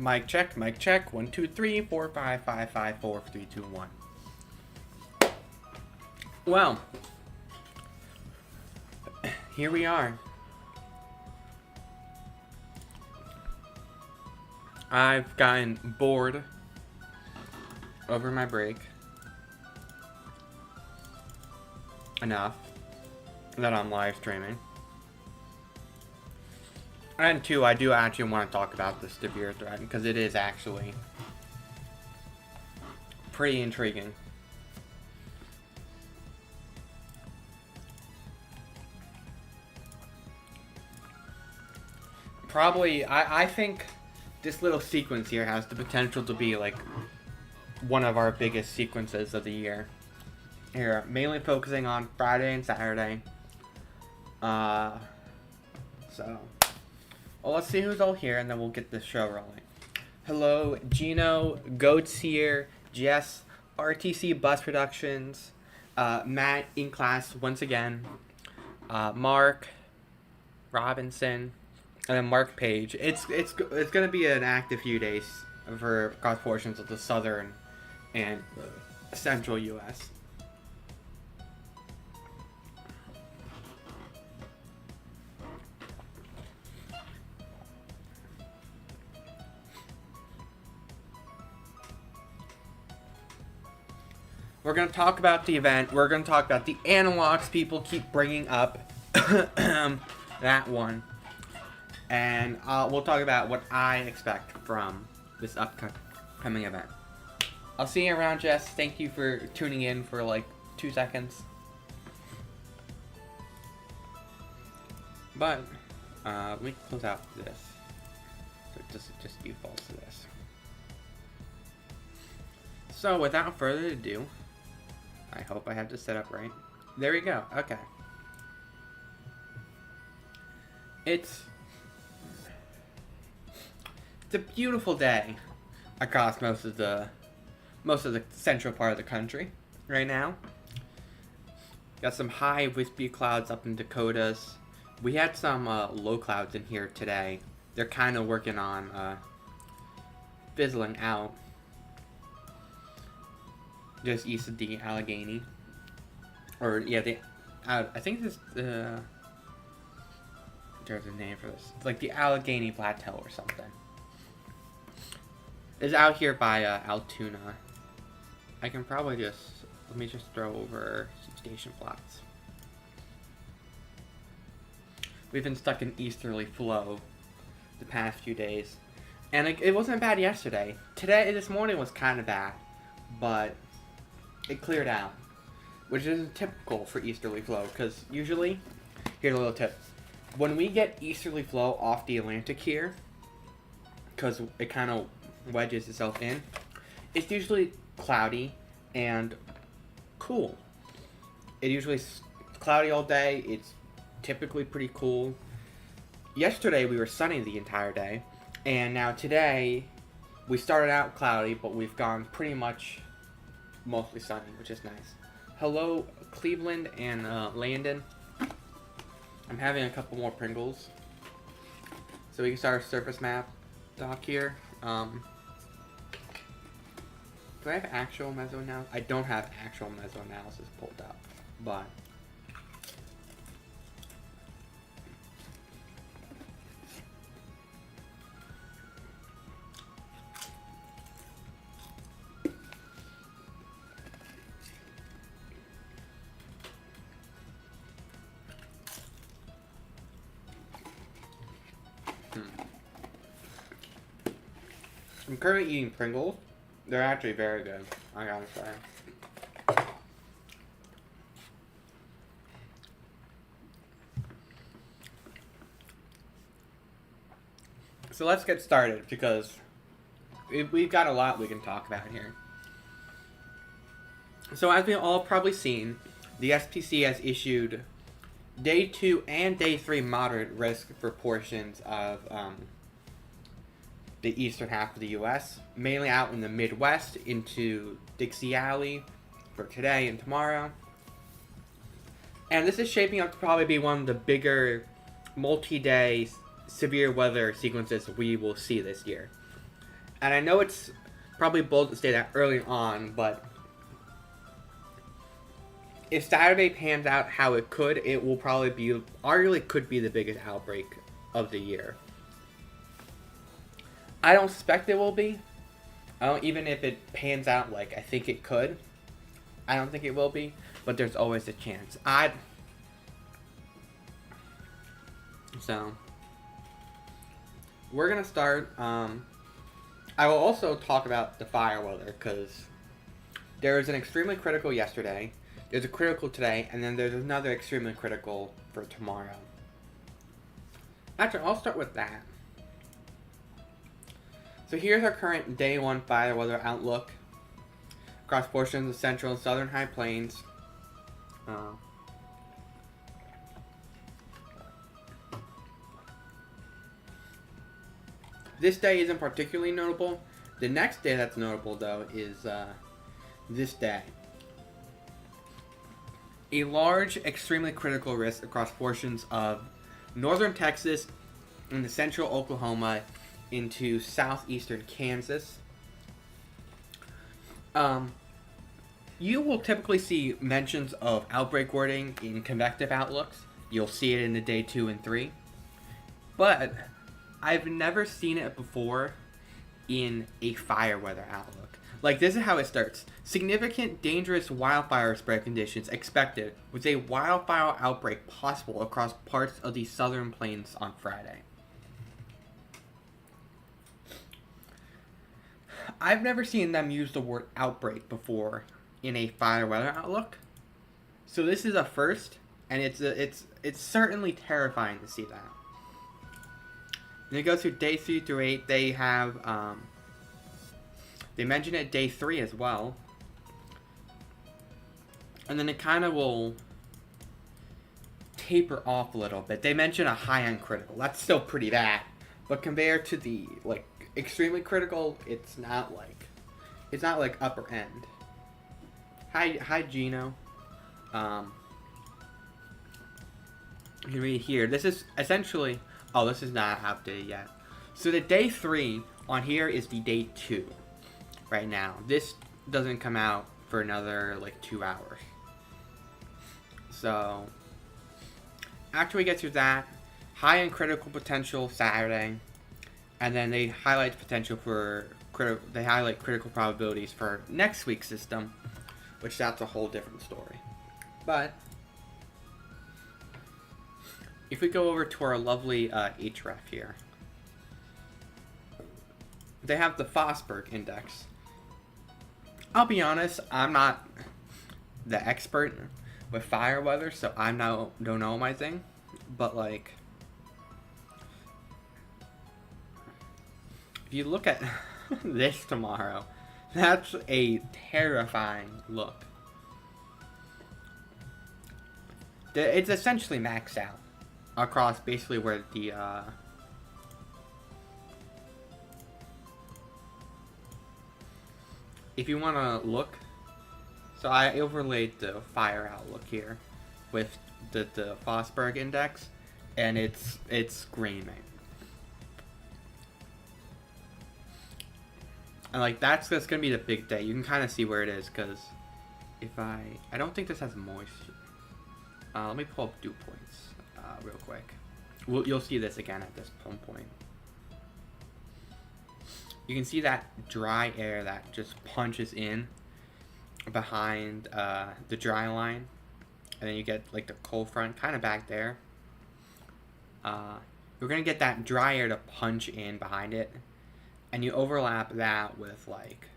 Mic check, mic check. 1, 2, 3, 4, 5, 5, 5, 4, 3, 2, 1. Well, here we are. I've gotten bored over my break enough that I'm live streaming. And two, I do actually want to talk about the severe threat because it is actually pretty intriguing. Probably, I think this little sequence here has the potential to be like one of our biggest sequences of the year. Here, mainly focusing on Friday and Saturday. So, well, let's see who's all here, and then we'll get the show rolling. Hello, Gino, Goats here, Jess, RTC Bus Productions, Matt in class once again, Mark Robinson, and then Mark Page. It's gonna be an active few days for across portions of the southern and central U.S. We're going to talk about the event. We're going to talk about the analogs people keep bringing up. That one. And we'll talk about what I expect from this upcoming event. I'll see you around, Jess. Thank you for tuning in for like 2 seconds. But, let me close out this. So it just defaults to this. So, without further ado, I hope I have this set up right. There we go. Okay. It's a beautiful day across most of the central part of the country right now. Got some high wispy clouds up in Dakotas. We had some low clouds in here today. They're kind of working on fizzling out. Just east of the Allegheny. Or, yeah, I think this, there's a name for this. It's like the Allegheny Plateau or something. It's out here by Altoona. I can probably let me just throw over some station plots. We've been stuck in easterly flow the past few days. And it wasn't bad yesterday. This morning was kind of bad. But it cleared out, which isn't typical for easterly flow, because usually, here's a little tip, when we get easterly flow off the Atlantic here, because it kind of wedges itself in, it's usually cloudy and cool. It usually is cloudy all day. It's typically pretty cool. Yesterday we were sunny the entire day, and now today we started out cloudy, but we've gone pretty much mostly sunny, which is nice. Hello, Cleveland and Landon. I'm having a couple more Pringles, so we can start our surface map doc here. Do I have actual meso analysis? I don't have actual meso analysis pulled up, but I'm currently eating Pringles. They're actually very good, I gotta say. So let's get started, because we've got a lot we can talk about here. So as we've all probably seen, the SPC has issued Day 2 and Day 3 moderate risk for portions of the eastern half of the U.S., mainly out in the Midwest into Dixie Alley for today and tomorrow. And this is shaping up to probably be one of the bigger multi-day severe weather sequences we will see this year. And I know it's probably bold to say that early on, but if Saturday pans out how it could, it will probably be, arguably could be the biggest outbreak of the year. I don't suspect it will be. Even if it pans out like I think it could, I don't think it will be, but there's always a chance. So, we're going to start, I will also talk about the fire weather, because there was an extremely critical yesterday, there's a critical today, and then there's another extremely critical for tomorrow. Actually, I'll start with that. So here's our current day 1 fire weather outlook across portions of the central and southern high plains. This day isn't particularly notable. The next day that's notable, though, is this day. A large, extremely critical risk across portions of northern Texas and the central Oklahoma into southeastern Kansas. You will typically see mentions of outbreak wording in convective outlooks. You'll see it in the day 2 and 3. But I've never seen it before in a fire weather outlook. Like, this is how it starts. Significant dangerous wildfire spread conditions expected, with a wildfire outbreak possible across parts of the southern plains on Friday. I've never seen them use the word outbreak before in a fire weather outlook. So this is a first, and it's certainly terrifying to see that. And it goes through day 3 through 8. They have, they mention it day 3 as well. And then it kind of will taper off a little bit. They mention a high-end critical. That's still pretty bad. But compared to the, like, extremely critical, it's not like upper end. Hi Gino. You can read here. This is essentially, this is not updated yet. So the day 3 on here is the day 2 right now. This doesn't come out for another like 2 hours. So after we get through that, high and critical potential Saturday, and then they highlight potential for critical probabilities for next week's system, which that's a whole different story. But if we go over to our lovely href here, they have the Fosberg index. I'll be honest, I'm not the expert with fire weather, so I don't know my thing, but like, if you look at this tomorrow, that's a terrifying look. It's essentially maxed out across basically where the if you want to look, so I overlaid the fire outlook here with the Fosberg index, and it's screaming. And like that's gonna be the big day. You can kind of see where it is, because if I don't think this has moisture. Let me pull up dew points real quick. You'll see this again at this point. You can see that dry air that just punches in behind the dry line, and then you get like the cold front kind of back there. You're gonna get that dry air to punch in behind it, and you overlap that with like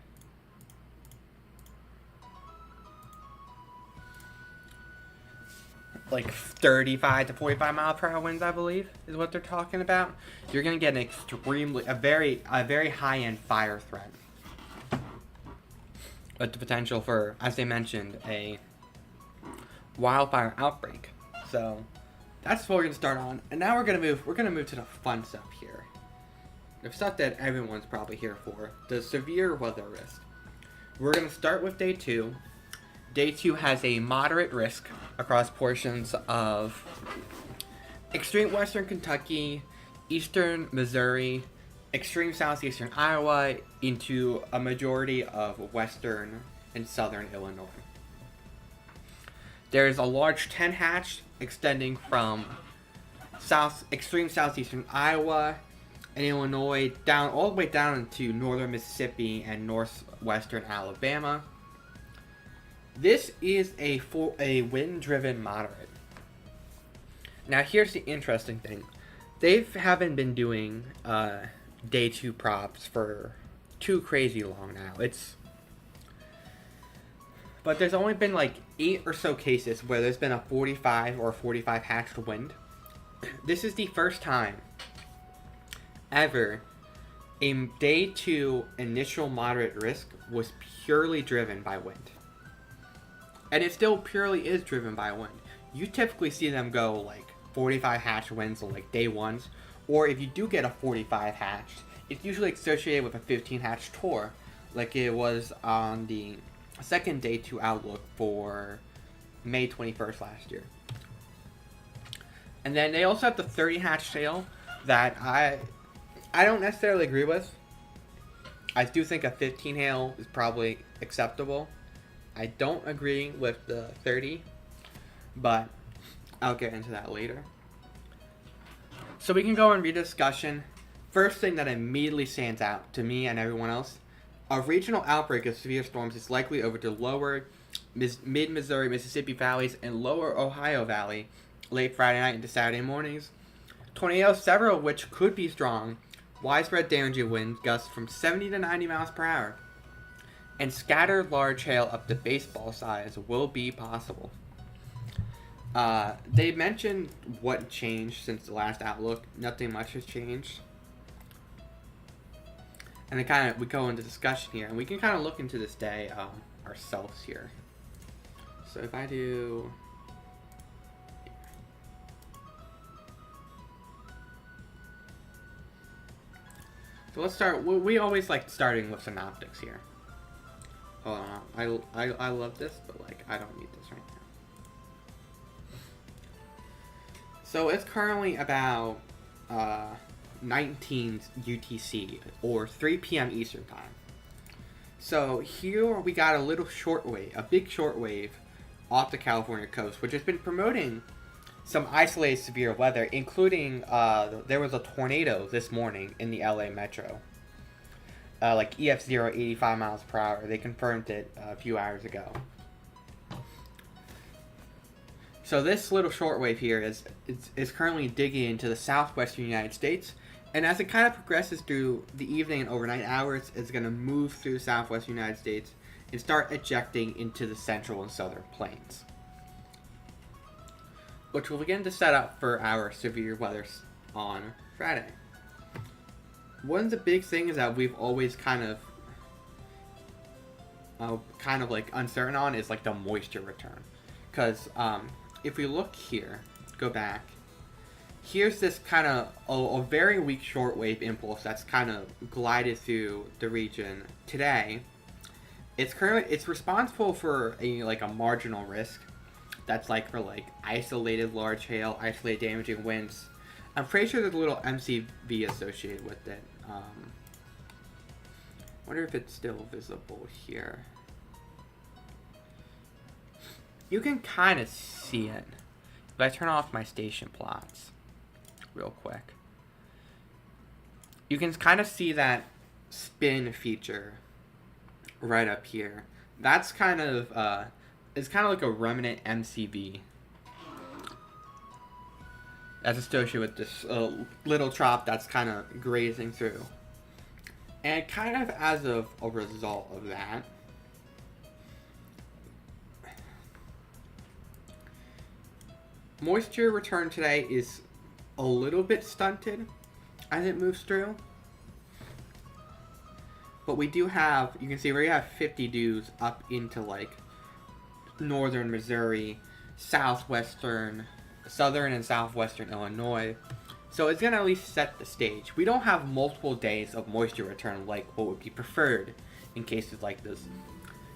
35 to 45 mile per hour winds, I believe, is what they're talking about. You're gonna get a very high-end fire threat, but the potential for, as they mentioned, a wildfire outbreak. So that's what we're gonna start on, and now we're gonna move to the fun stuff here, the stuff that everyone's probably here for, the severe weather risk. We're gonna start with day 2. Day 2 has a moderate risk across portions of extreme western Kentucky, eastern Missouri, extreme southeastern Iowa into a majority of western and southern Illinois. There's a large 10 hatch extending from extreme southeastern Iowa and Illinois down all the way down into northern Mississippi and northwestern Alabama. This is a wind-driven moderate. Now here's the interesting thing. They haven't been doing day 2 props for too crazy long now. But there's only been like 8 or so cases where there's been a 45 or 45 hatched wind. This is the first time ever a day 2 initial moderate risk was purely driven by wind. And it still purely is driven by wind. You typically see them go like 45 hatch winds on like day 1s, or if you do get a 45 hatched, it's usually associated with a 15 hatch tour, like it was on the second day 2 outlook for May 21st last year. And then they also have the 30 hatch sale that I don't necessarily agree with. I do think a 15 hail is probably acceptable. I don't agree with the 30, but I'll get into that later. So we can go and read a discussion. First thing that immediately stands out to me and everyone else, a regional outbreak of severe storms is likely over the lower mid-Missouri, Mississippi valleys and lower Ohio Valley late Friday night into Saturday mornings. Tornadoes, several of which could be strong, widespread damaging winds gusts from 70 to 90 miles per hour, and scattered large hail up to baseball size will be possible. They mentioned what changed since the last outlook. Nothing much has changed. And then we go into discussion here, and we can kind of look into this day ourselves here. So if I do... So let's start. We always like starting with synoptics here. Hold on, I love this, but like I don't need this right now. So it's currently about 19 UTC or 3 p.m. Eastern time. So here we got a little shortwave, a big shortwave off the California coast, which has been promoting some isolated severe weather, including there was a tornado this morning in the LA metro. Like EF0, 85 miles per hour. They confirmed it a few hours ago. So this little shortwave here is currently digging into the southwestern United States, and as it kind of progresses through the evening and overnight hours, it's going to move through the southwestern United States and start ejecting into the central and southern plains, which will begin to set up for our severe weather on Friday. One of the big things that we've always kind of like uncertain on is like the moisture return, because if we look here, go back, here's this kind of a very weak shortwave impulse that's kind of glided through the region today. It's responsible for a marginal risk. That's like for like isolated large hail, isolated damaging winds. I'm pretty sure there's a little MCV associated with it. Wonder if it's still visible here. You can kind of see it. If I turn off my station plots real quick, you can kind of see that spin feature right up here. That's kind of it's kind of like a remnant MCV that's associated with this little trop that's kind of grazing through. And kind of as of a result of that, moisture return today is a little bit stunted as it moves through. But we do have, you can see we have 50 dews up into like northern Missouri, southern and southwestern Illinois. So it's going to at least set the stage. We don't have multiple days of moisture return like what would be preferred in cases like this.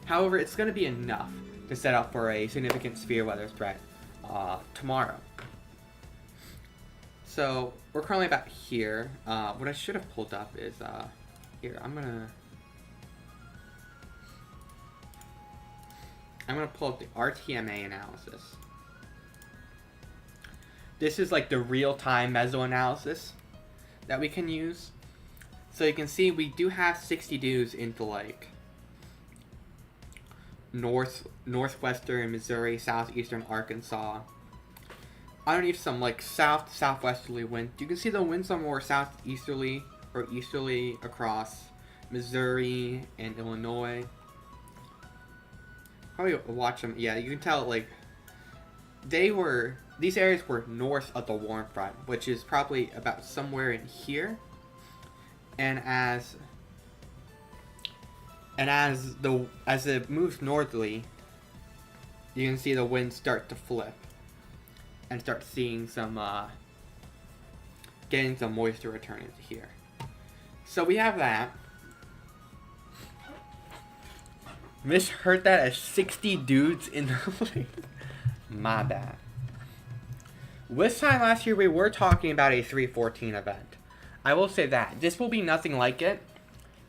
However, it's going to be enough to set up for a significant severe weather threat tomorrow. So we're currently about here. What I should have pulled up is here. I'm gonna pull up the RTMA analysis. This is like the real-time meso-analysis that we can use. So you can see we do have 60 dews into like northwestern Missouri, southeastern Arkansas. Underneath some like southwesterly wind. You can see the winds are more southeasterly or easterly across Missouri and Illinois. Probably watch them. Yeah, you can tell like these areas were north of the warm front, which is probably about somewhere in here. And as it moves northerly, you can see the winds start to flip and start seeing some getting some moisture return into here. So we have that. Misheard that as 60 dudes in the lake. My bad. This time last year we were talking about a 314 event. I will say that this will be nothing like it,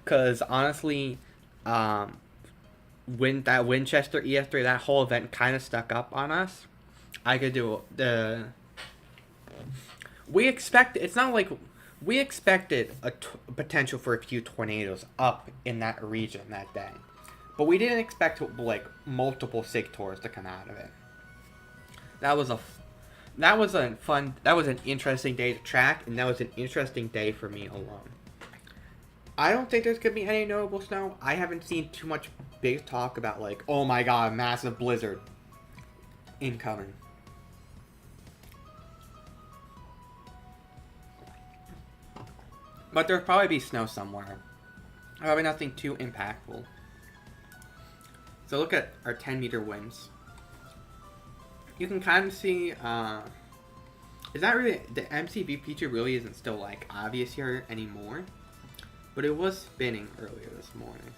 because honestly, when that Winchester EF3, that whole event kind of stuck up on us. I could do the. We expect it's not like we expected a potential for a few tornadoes up in that region that day, but we didn't expect like multiple SIG-Tours to come out of it. That was an interesting day to track, and that was an interesting day for me alone. I don't think there's gonna be any notable snow. I haven't seen too much big talk about like, oh my god, massive blizzard incoming. But there'll probably be snow somewhere. Probably nothing too impactful. So look at our 10-meter winds. You can kind of see, is that really, the MCV feature really isn't still like obvious here anymore. But it was spinning earlier this morning.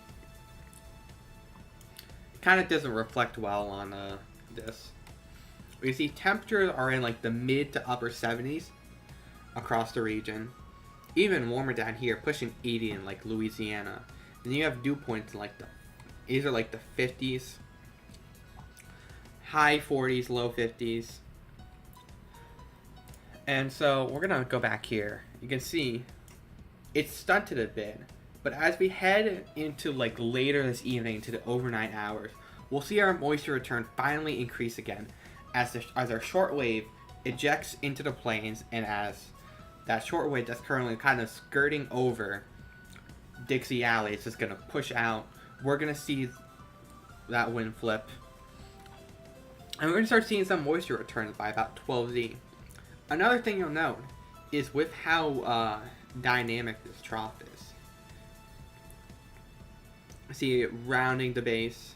It kind of doesn't reflect well on this. You see temperatures are in like the mid to upper 70s across the region. Even warmer down here, pushing 80 in like Louisiana. Then you have dew points in like these are like the 50s. High 40s, low 50s. And so we're gonna go back here. You can see it's stunted a bit, but as we head into like later this evening to the overnight hours, we'll see our moisture return finally increase again as our shortwave ejects into the plains, and as that shortwave that's currently kind of skirting over Dixie Alley, it's just gonna push out. We're gonna see that wind flip, and we're gonna start seeing some moisture returns by about 12Z. Another thing you'll note is with how dynamic this trough is. See it rounding the base.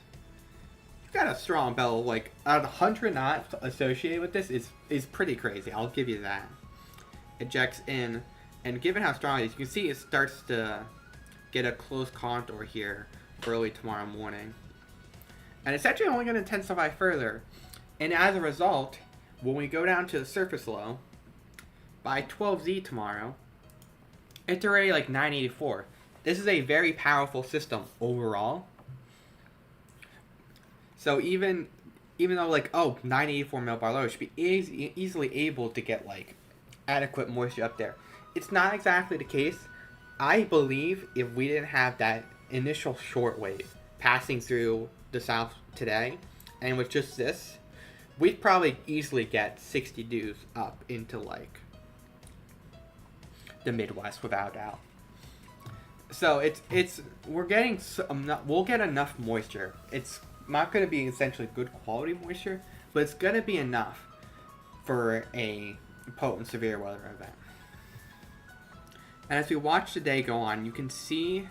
You've got a strong bellow, like 100 knots associated with this is pretty crazy. I'll give you that. Ejects in, and given how strong it is, you can see it starts to get a close contour here early tomorrow morning. And it's actually only going to intensify further. And as a result, when we go down to the surface low, by 12Z tomorrow, it's already like 984. This is a very powerful system overall. So even though like, 984 millibar low, it should be easily able to get like adequate moisture up there. It's not exactly the case. I believe if we didn't have that initial shortwave passing through the south today, and with just this, we'd probably easily get 60 dews up into like the Midwest without doubt. So we're getting we'll get enough moisture. It's not going to be essentially good quality moisture, but it's going to be enough for a potent severe weather event. And as we watch the day go on, you can see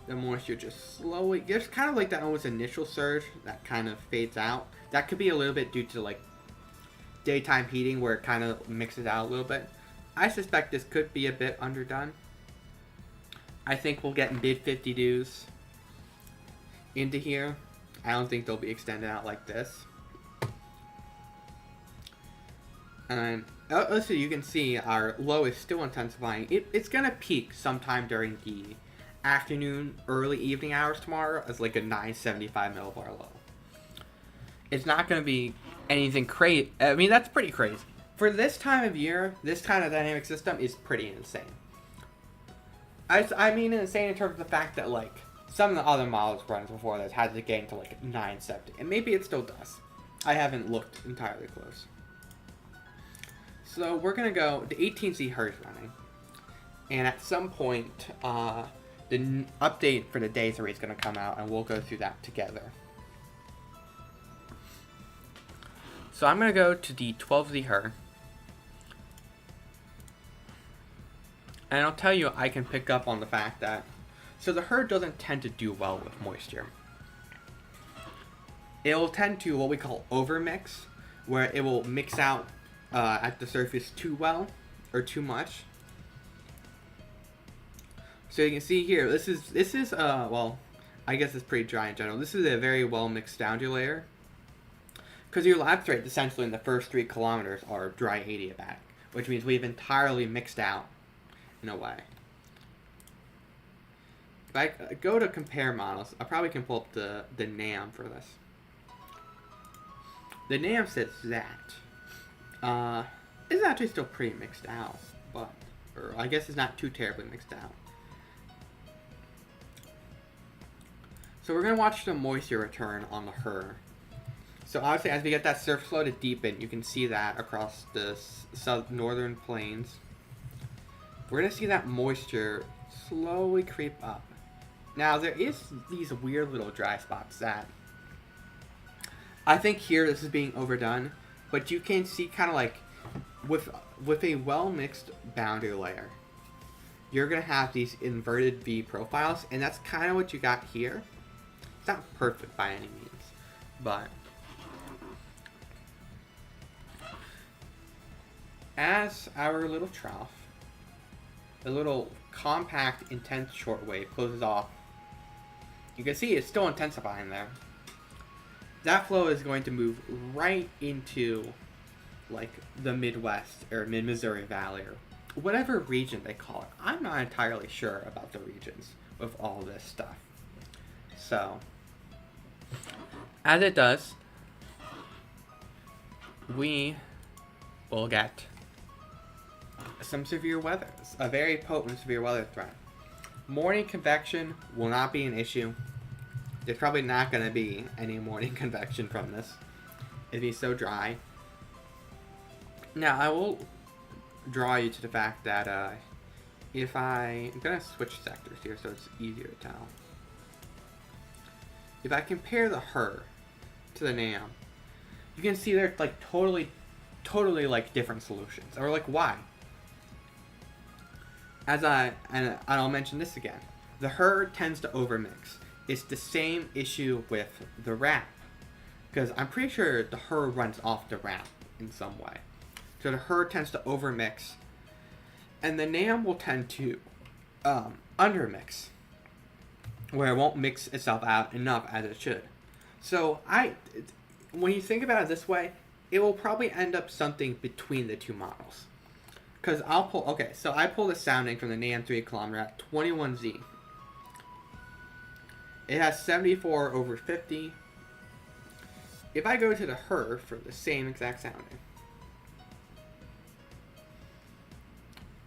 the moisture just slowly, there's kind of like that almost initial surge that kind of fades out. That could be a little bit due to like daytime heating where it kind of mixes out a little bit. I suspect this could be a bit underdone. I think we'll get mid 50 dews into here. I don't think they'll be extended out like this. And also you can see our low is still intensifying. It's going to peak sometime during the afternoon, early evening hours tomorrow as like a 975 millibar low. It's not going to be anything crazy. I mean, that's pretty crazy. For this time of year, this kind of dynamic system is pretty insane. I mean insane in terms of the fact that, like, some of the other models runs before this had to gain to, like, 970. And maybe it still does. I haven't looked entirely close. So we're going to go, the 18Z Hertz running. And at some point, the update for the day 3 is going to come out, and we'll go through that together. So I'm going to go to the 12Z Hertz. And I'll tell you, I can pick up on the fact that, so the herd doesn't tend to do well with moisture. It will tend to what we call overmix, where it will mix out at the surface too well, or too much. So you can see here, this is well, I guess it's pretty dry in general. This is a very well mixed boundary layer. Because your lapse rate, essentially in the first 3 kilometers, are dry adiabatic, which means we've entirely mixed out in a way. If I go to compare models, I probably can pull up the NAM for this. The NAM says that it's actually still pretty mixed out, but, or I guess it's not too terribly mixed out. So we're gonna watch the moisture return on the HER. So obviously, as we get that surface flow to deepen, you can see that across the northern plains. We're going to see that moisture slowly creep up. Now, there is these weird little dry spots that I think here this is being overdone, but you can see kind of like with a well-mixed boundary layer, you're going to have these inverted V profiles, and that's kind of what you got here. It's not perfect by any means, but as our little trough, the little compact, intense shortwave closes off, you can see it's still intensifying there. That flow is going to move right into, like, the Midwest or mid-Missouri Valley or whatever region they call it. I'm not entirely sure about the regions with all this stuff. So, as it does, we will get some severe weather, a very potent severe weather threat. Morning convection will not be an issue. There's probably not going to be any morning convection from this. It'd be so dry. Now, I will draw you to the fact that I'm going to switch sectors here so it's easier to tell. If I compare the HER to the NAM, you can see they're like totally like different solutions. Or like why? And I'll mention this again. The HER tends to overmix. It's the same issue with the wrap. Because I'm pretty sure the HER runs off the wrap in some way. So the HER tends to overmix. And the NAM will tend to undermix. Where it won't mix itself out enough as it should. So when you think about it this way, it will probably end up something between the two models. Because so I pulled a sounding from the NAM 3 kilometer at 21Z. It has 74 over 50. If I go to the HER for the same exact sounding.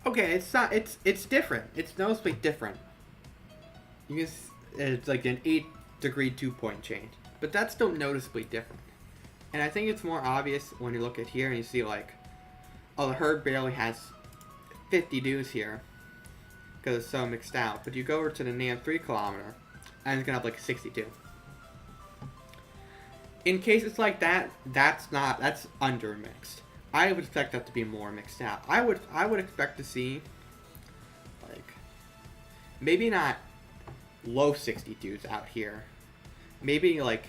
Okay, it's different. It's noticeably different. It's like an 8-degree 2-point change. But that's still noticeably different. And I think it's more obvious when you look at here and you see like, oh, the herd barely has 50 dews here because it's so mixed out. But you go over to the NAM 3 kilometer and it's going to have like 62. In cases like that, that's undermixed. I would expect that to be more mixed out. I would expect to see like maybe not low 62s out here. Maybe like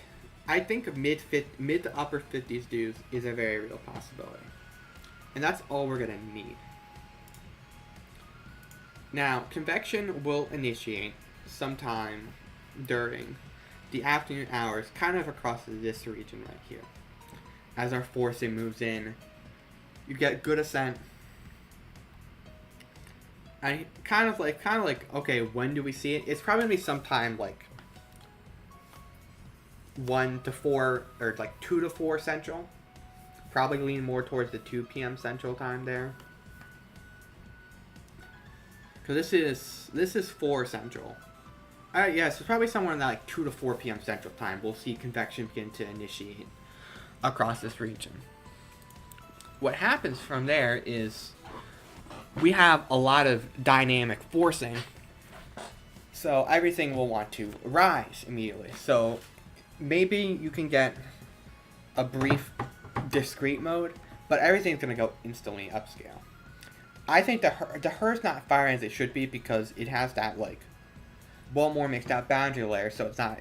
I think mid to upper 50s dews is a very real possibility. And that's all we're going to need. Now, convection will initiate sometime during the afternoon hours, kind of across this region right here. As our forcing moves in You get good ascent. I kind of like, okay, when do we see it? It's probably gonna be sometime like 1 to 4 or like 2 to 4 central. Probably lean more towards the 2 p.m. central time there. Because this is 4 central. Yes, it's probably somewhere in that like 2 to 4 p.m. central time. We'll see convection begin to initiate across this region. What happens from there is we have a lot of dynamic forcing. So everything will want to rise immediately. So maybe you can get a brief discrete mode, but everything's going to go instantly upscale. I think the HER's not firing as it should be because it has that like well more mixed out boundary layer, so it's not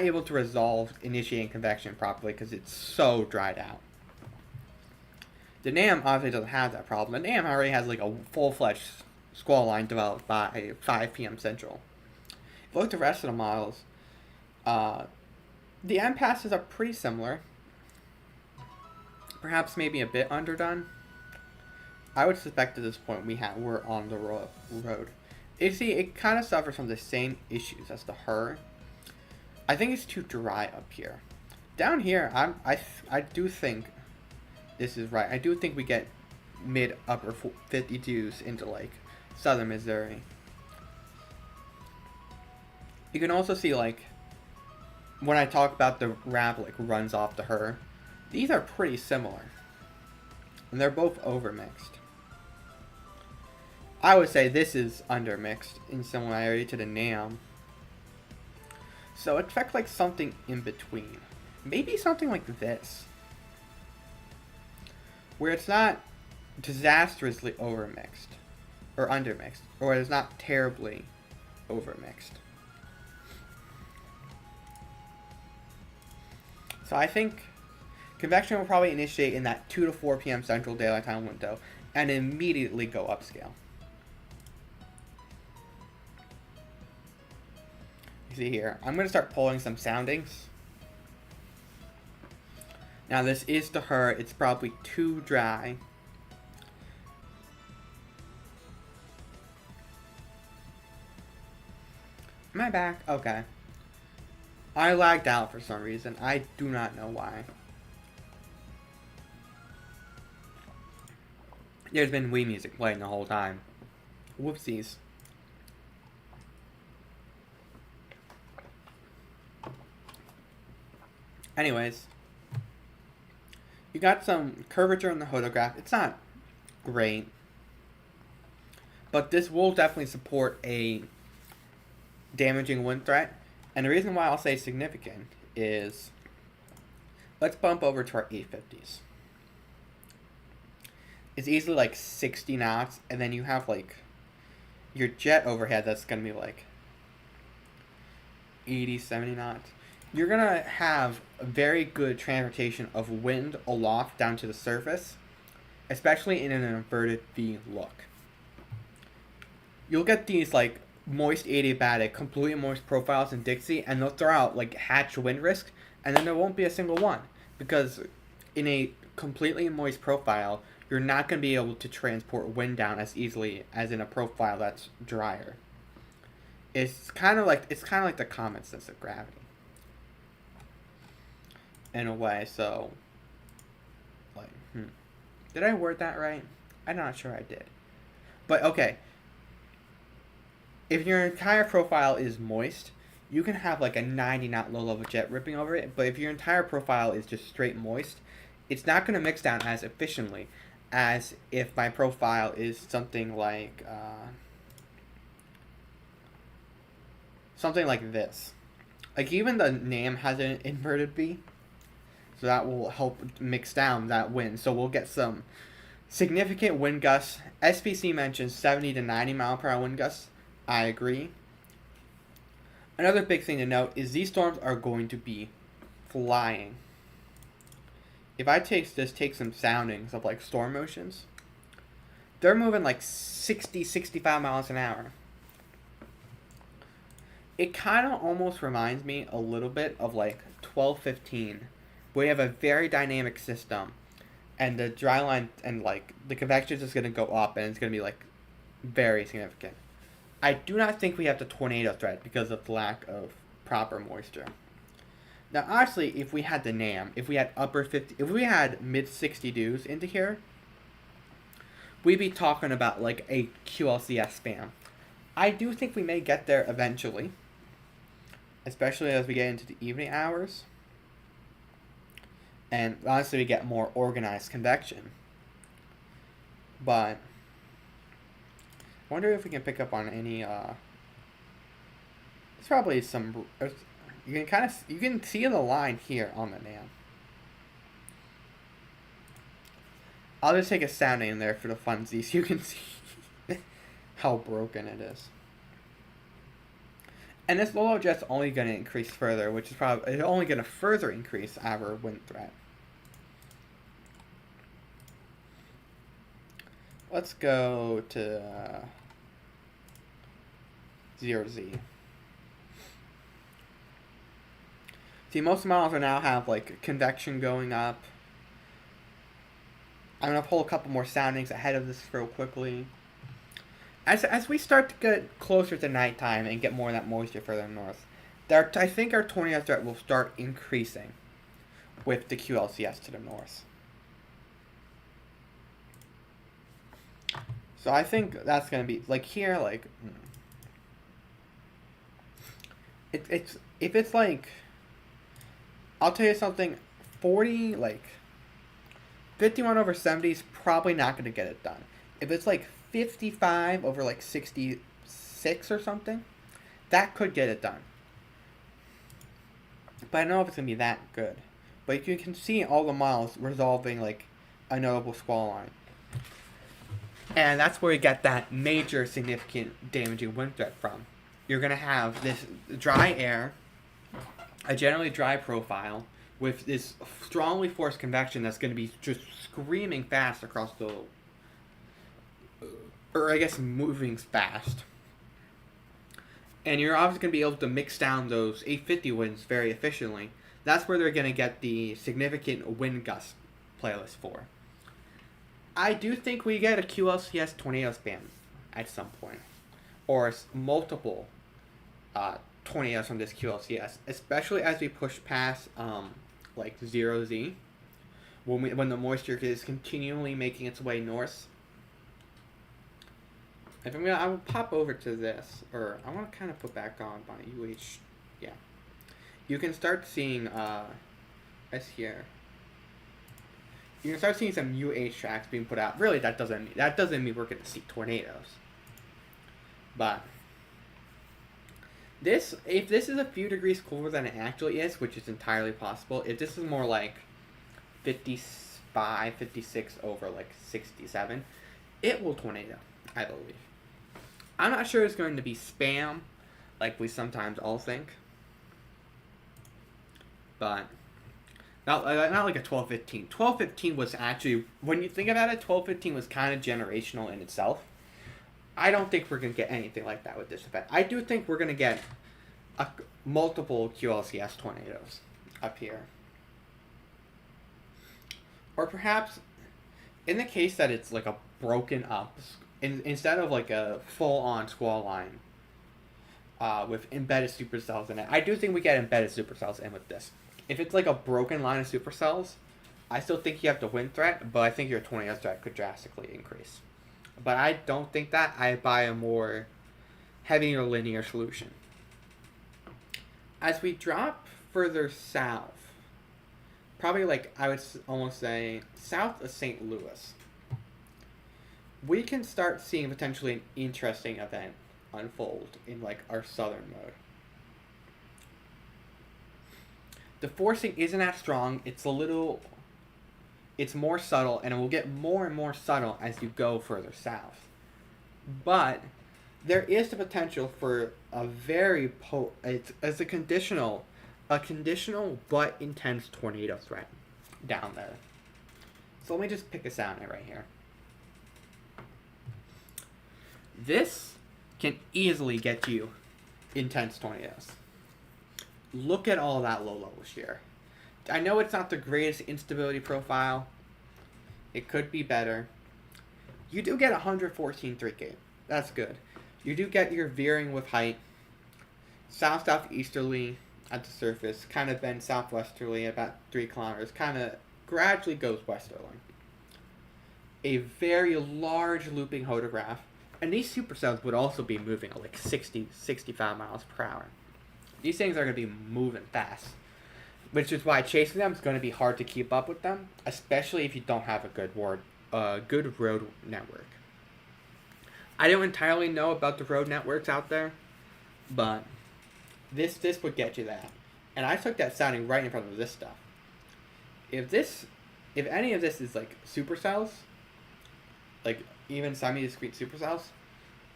able to resolve initiating convection properly because it's so dried out. The NAM obviously doesn't have that problem. The NAM already has like a full-fledged squall line developed by 5 p.m. central. If you look at the rest of the models, the end passes are pretty similar. Perhaps maybe a bit underdone. I would suspect at this point we're on the road. You see, it kind of suffers from the same issues as the HER. I think it's too dry up here. Down here, I do think this is right. I do think we get mid-upper 52s into like southern Missouri. You can also see like when I talk about the ramp like runs off the HER, these are pretty similar. And they're both overmixed. I would say this is undermixed in similarity to the NAM. So expect like something in between. Maybe something like this. Where it's not disastrously overmixed. Or undermixed. Or it's not terribly overmixed. So I think convection will probably initiate in that 2 to 4 p.m. Central Daylight Time window and immediately go upscale. You see here, I'm going to start pulling some soundings. Now this is to HER, it's probably too dry. Am I back? Okay. I lagged out for some reason. I do not know why. There's been Wii music playing the whole time. Whoopsies. Anyways. You got some curvature in the photograph. It's not great. But this will definitely support a damaging wind threat. And the reason why I'll say significant is, let's bump over to our 850s. It's easily like 60 knots, and then you have like your jet overhead that's going to be like 80, 70 knots. You're going to have a very good transportation of wind aloft down to the surface, especially in an inverted V look. You'll get these like moist adiabatic, completely moist profiles in Dixie, and they'll throw out like hatch wind risk, and then there won't be a single one, because in a completely moist profile, you're not going to be able to transport wind down as easily as in a profile that's drier. It's kind of like the common sense of gravity, in a way. So, like, did I word that right? I'm not sure I did, but okay. If your entire profile is moist, you can have like a 90 knot low level jet ripping over it, but if your entire profile is just straight moist, it's not going to mix down as efficiently as if my profile is something like this. Like even the NAM has an inverted V, so that will help mix down that wind. So we'll get some significant wind gusts. SPC mentions 70 to 90 mile per hour wind gusts. I agree. Another big thing to note is these storms are going to be flying. If I take some soundings of like storm motions, they're moving like 60, 65 miles an hour. It kind of almost reminds me a little bit of like 1215, where you have a very dynamic system and the dry line and like the convection is just gonna go up, and it's gonna be like very significant. I do not think we have the tornado threat because of the lack of proper moisture. Now, honestly, if we had the NAM, if we had upper 50, if we had mid 60 dews into here, we'd be talking about like a QLCS spam. I do think we may get there eventually, especially as we get into the evening hours. And honestly, we get more organized convection. But I wonder if we can pick up on any. There's probably some. You can see the line here on the NAM. I'll just take a sounding in there for the funsies so you can see how broken it is. And this low jet's only going to increase further, which is probably it's only going to further increase our wind threat. Let's go to 0Z. See, most models are now have like convection going up. I'm gonna pull a couple more soundings ahead of this real quickly. As we start to get closer to nighttime and get more of that moisture further north, I think our tornado threat will start increasing with the QLCS to the north. So I think that's gonna be like here, like if it's like, I'll tell you something, 40 like 51 over 70 is probably not gonna get it done. If it's like 55 over like 66 or something, that could get it done. But I don't know if it's gonna be that good. But you can see all the models resolving like a notable squall line. And that's where you get that major significant damaging wind threat from. You're going to have this dry air, a generally dry profile, with this strongly forced convection that's going to be just screaming fast across the... or I guess moving fast. And you're obviously going to be able to mix down those 850 winds very efficiently. That's where they're going to get the significant wind gust playlist for. I do think we get a QLCS tornado spam at some point, or multiple tornadoes from this QLCS, especially as we push past like 0Z, when the moisture is continually making its way north. If I will pop over to this, or I want to kind of put back on my UH. Yeah, you can start seeing as here. You can start seeing some UH tracks being put out. Really, that doesn't mean we're going to see tornadoes. But if this is a few degrees cooler than it actually is, which is entirely possible, if this is more like 55, 56 over like 67, it will tornado, I believe. I'm not sure it's going to be spam, like we sometimes all think. But not like a 12-15. 12-15 was actually, when you think about it, 12-15 was kind of generational in itself. I don't think we're going to get anything like that with this event. I do think we're going to get multiple QLCS tornadoes up here. Or perhaps, in the case that it's like a broken up, instead of like a full-on squall line with embedded supercells in it, I do think we get embedded supercells in with this. If it's like a broken line of supercells, I still think you have the wind threat, but I think your tornado threat could drastically increase. But I don't think that. I buy a more heavier linear solution. As we drop further south, probably like I would almost say south of St. Louis, we can start seeing potentially an interesting event unfold in like our southern mode. The forcing isn't as strong. It's more subtle, and it will get more and more subtle as you go further south. But there is the potential for a very it's a conditional but intense tornado threat down there. So let me just pick a sound right here. This can easily get you intense tornadoes. Look at all that low level shear. I know it's not the greatest instability profile, It could be better. You do get 114 3 gauge. That's good. You do get your veering with height. South-southeasterly at the surface. Kind of bends southwesterly about 3 kilometers. Kind of gradually goes westerly. A very large looping hodograph. And these supercells would also be moving at like 60, 65 miles per hour. These things are going to be moving fast. Which is why chasing them is going to be hard to keep up with them. Especially if you don't have a good road network. I don't entirely know about the road networks out there. But this would get you that. And I took that sounding right in front of this stuff. If any of this is like supercells, like even semi-discrete supercells,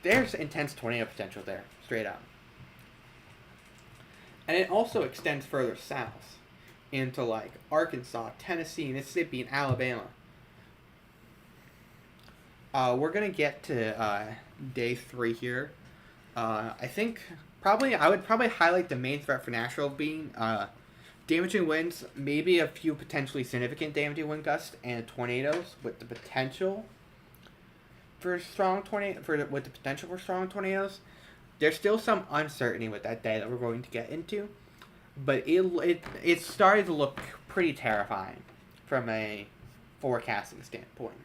there's intense tornado potential there, straight up. And it also extends further south into like Arkansas, Tennessee, Mississippi, and Alabama. We're gonna get to day 3 here. I think I would probably highlight the main threat for Nashville being damaging winds, maybe a few potentially significant damaging wind gusts, and tornadoes with the potential for strong tornadoes. There's still some uncertainty with that day that we're going to get into, but it started to look pretty terrifying from a forecasting standpoint.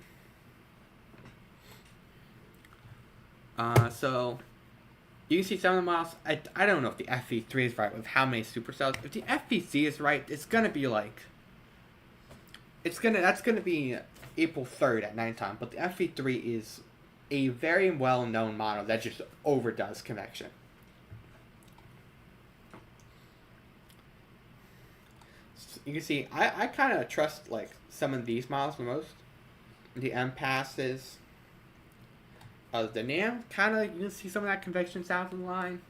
So you can see some of the models. I don't know if the FV3 is right with how many supercells. If the FVC is right, it's gonna be like that's gonna be April 3rd at nighttime. But the FV3 is a very well-known model that just overdoes convection. So you can see I kind of trust like some of these models the most. The M passes. The NAM, kind of, you can see some of that convection south of the line.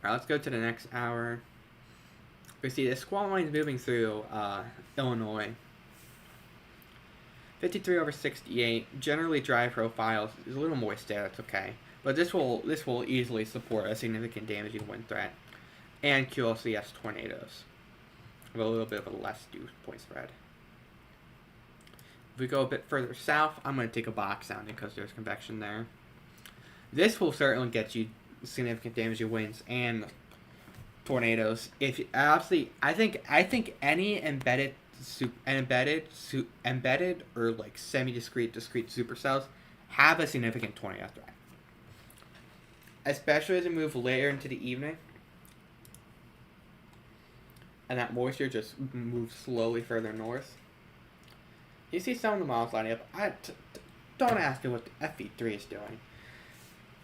Alright, let's go to the next hour. We see the squall line is moving through Illinois. 53/68. Generally dry profiles. It's a little moist there, that's okay. But this will easily support a significant damaging wind threat. And QLCS tornadoes. With a little bit of a less dew point spread. If we go a bit further south, I'm going to take a box sounding because there's convection there. This will certainly get you significant damaging winds and tornadoes. I think any embedded or like semi-discrete discrete supercells have a significant tornado threat, especially as we move later into the evening, and that moisture just moves slowly further north. You see some of the models lining up. Don't ask me what the FV3 is doing.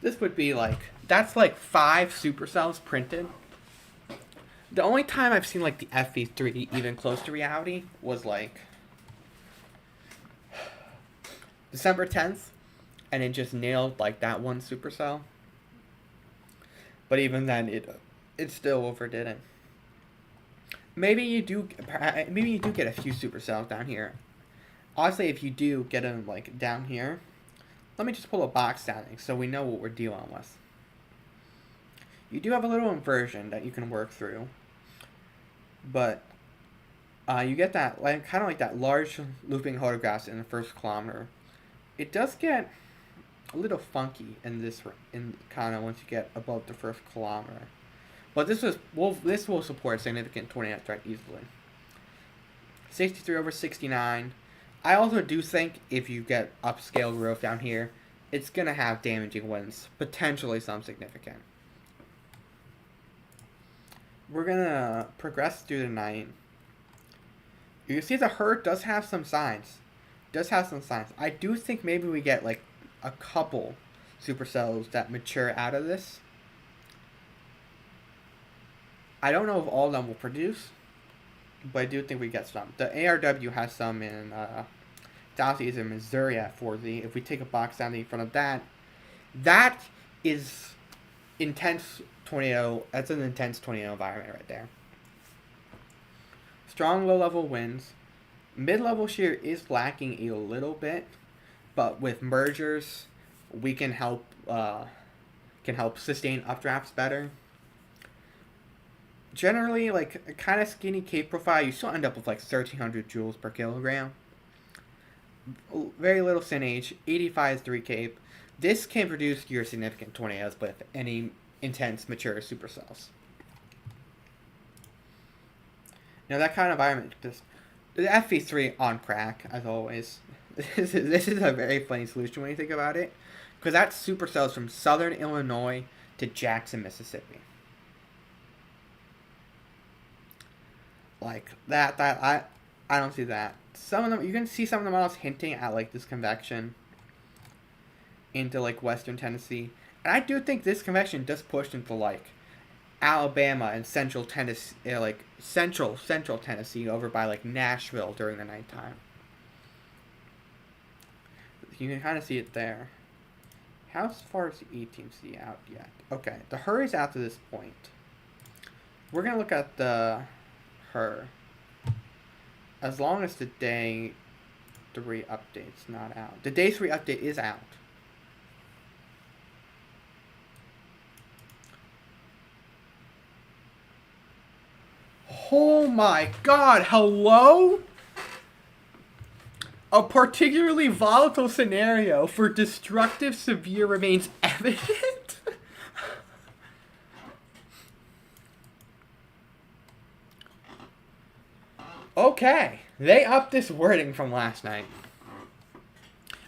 This would be like, that's like 5 supercells printed. The only time I've seen like the FV3 even close to reality was like December 10th, and it just nailed like that one supercell. But even then, it still overdid it. Maybe you do get a few supercells down here. Honestly, if you do get them like down here, let me just pull a box sounding so we know what we're dealing with. You do have a little inversion that you can work through, but you get that kind of like that large looping hodographs in the first kilometer. It does get a little funky in kind of once you get above the first kilometer, but this will support significant tornado threat easily. 63/69. I also do think if you get upscale growth down here, it's going to have damaging winds, potentially some significant. We're going to progress through the night. You can see the herd does have some signs. I do think maybe we get like a couple supercells that mature out of this. I don't know if all of them will produce, but I do think we get some. The ARW has some in southeastern Missouri at 4Z. If we take a box down in front of that, that is intense tornado. That's an intense tornado environment right there. Strong low-level winds. Mid-level shear is lacking a little bit, but with mergers, we can help sustain updrafts better. generally, like, a kind of skinny cape profile, you still end up with, like, 1,300 joules per kilogram. Very little SYNH, 85 3 cape. This can produce your significant tornadoes with any intense, mature supercells. Now, that kind of environment, just the FV3 on crack, as always. This is a very funny solution when you think about it, because that's supercells from southern Illinois to Jackson, Mississippi. Like that I don't see that. Some of them, you can see some of the models hinting at like this convection into like western Tennessee, and I do think this convection does push into like Alabama and central Tennessee, like central Tennessee over by like Nashville during the nighttime. You can kind of see it there. How far is the E-Team-C out yet? Okay, the HER is out to this point. We're going to look at the HER. As long as the day 3 update's not out. The day 3 update is out. Oh my god, hello? A particularly volatile scenario for destructive severe remains evident? Okay, they upped this wording from last night.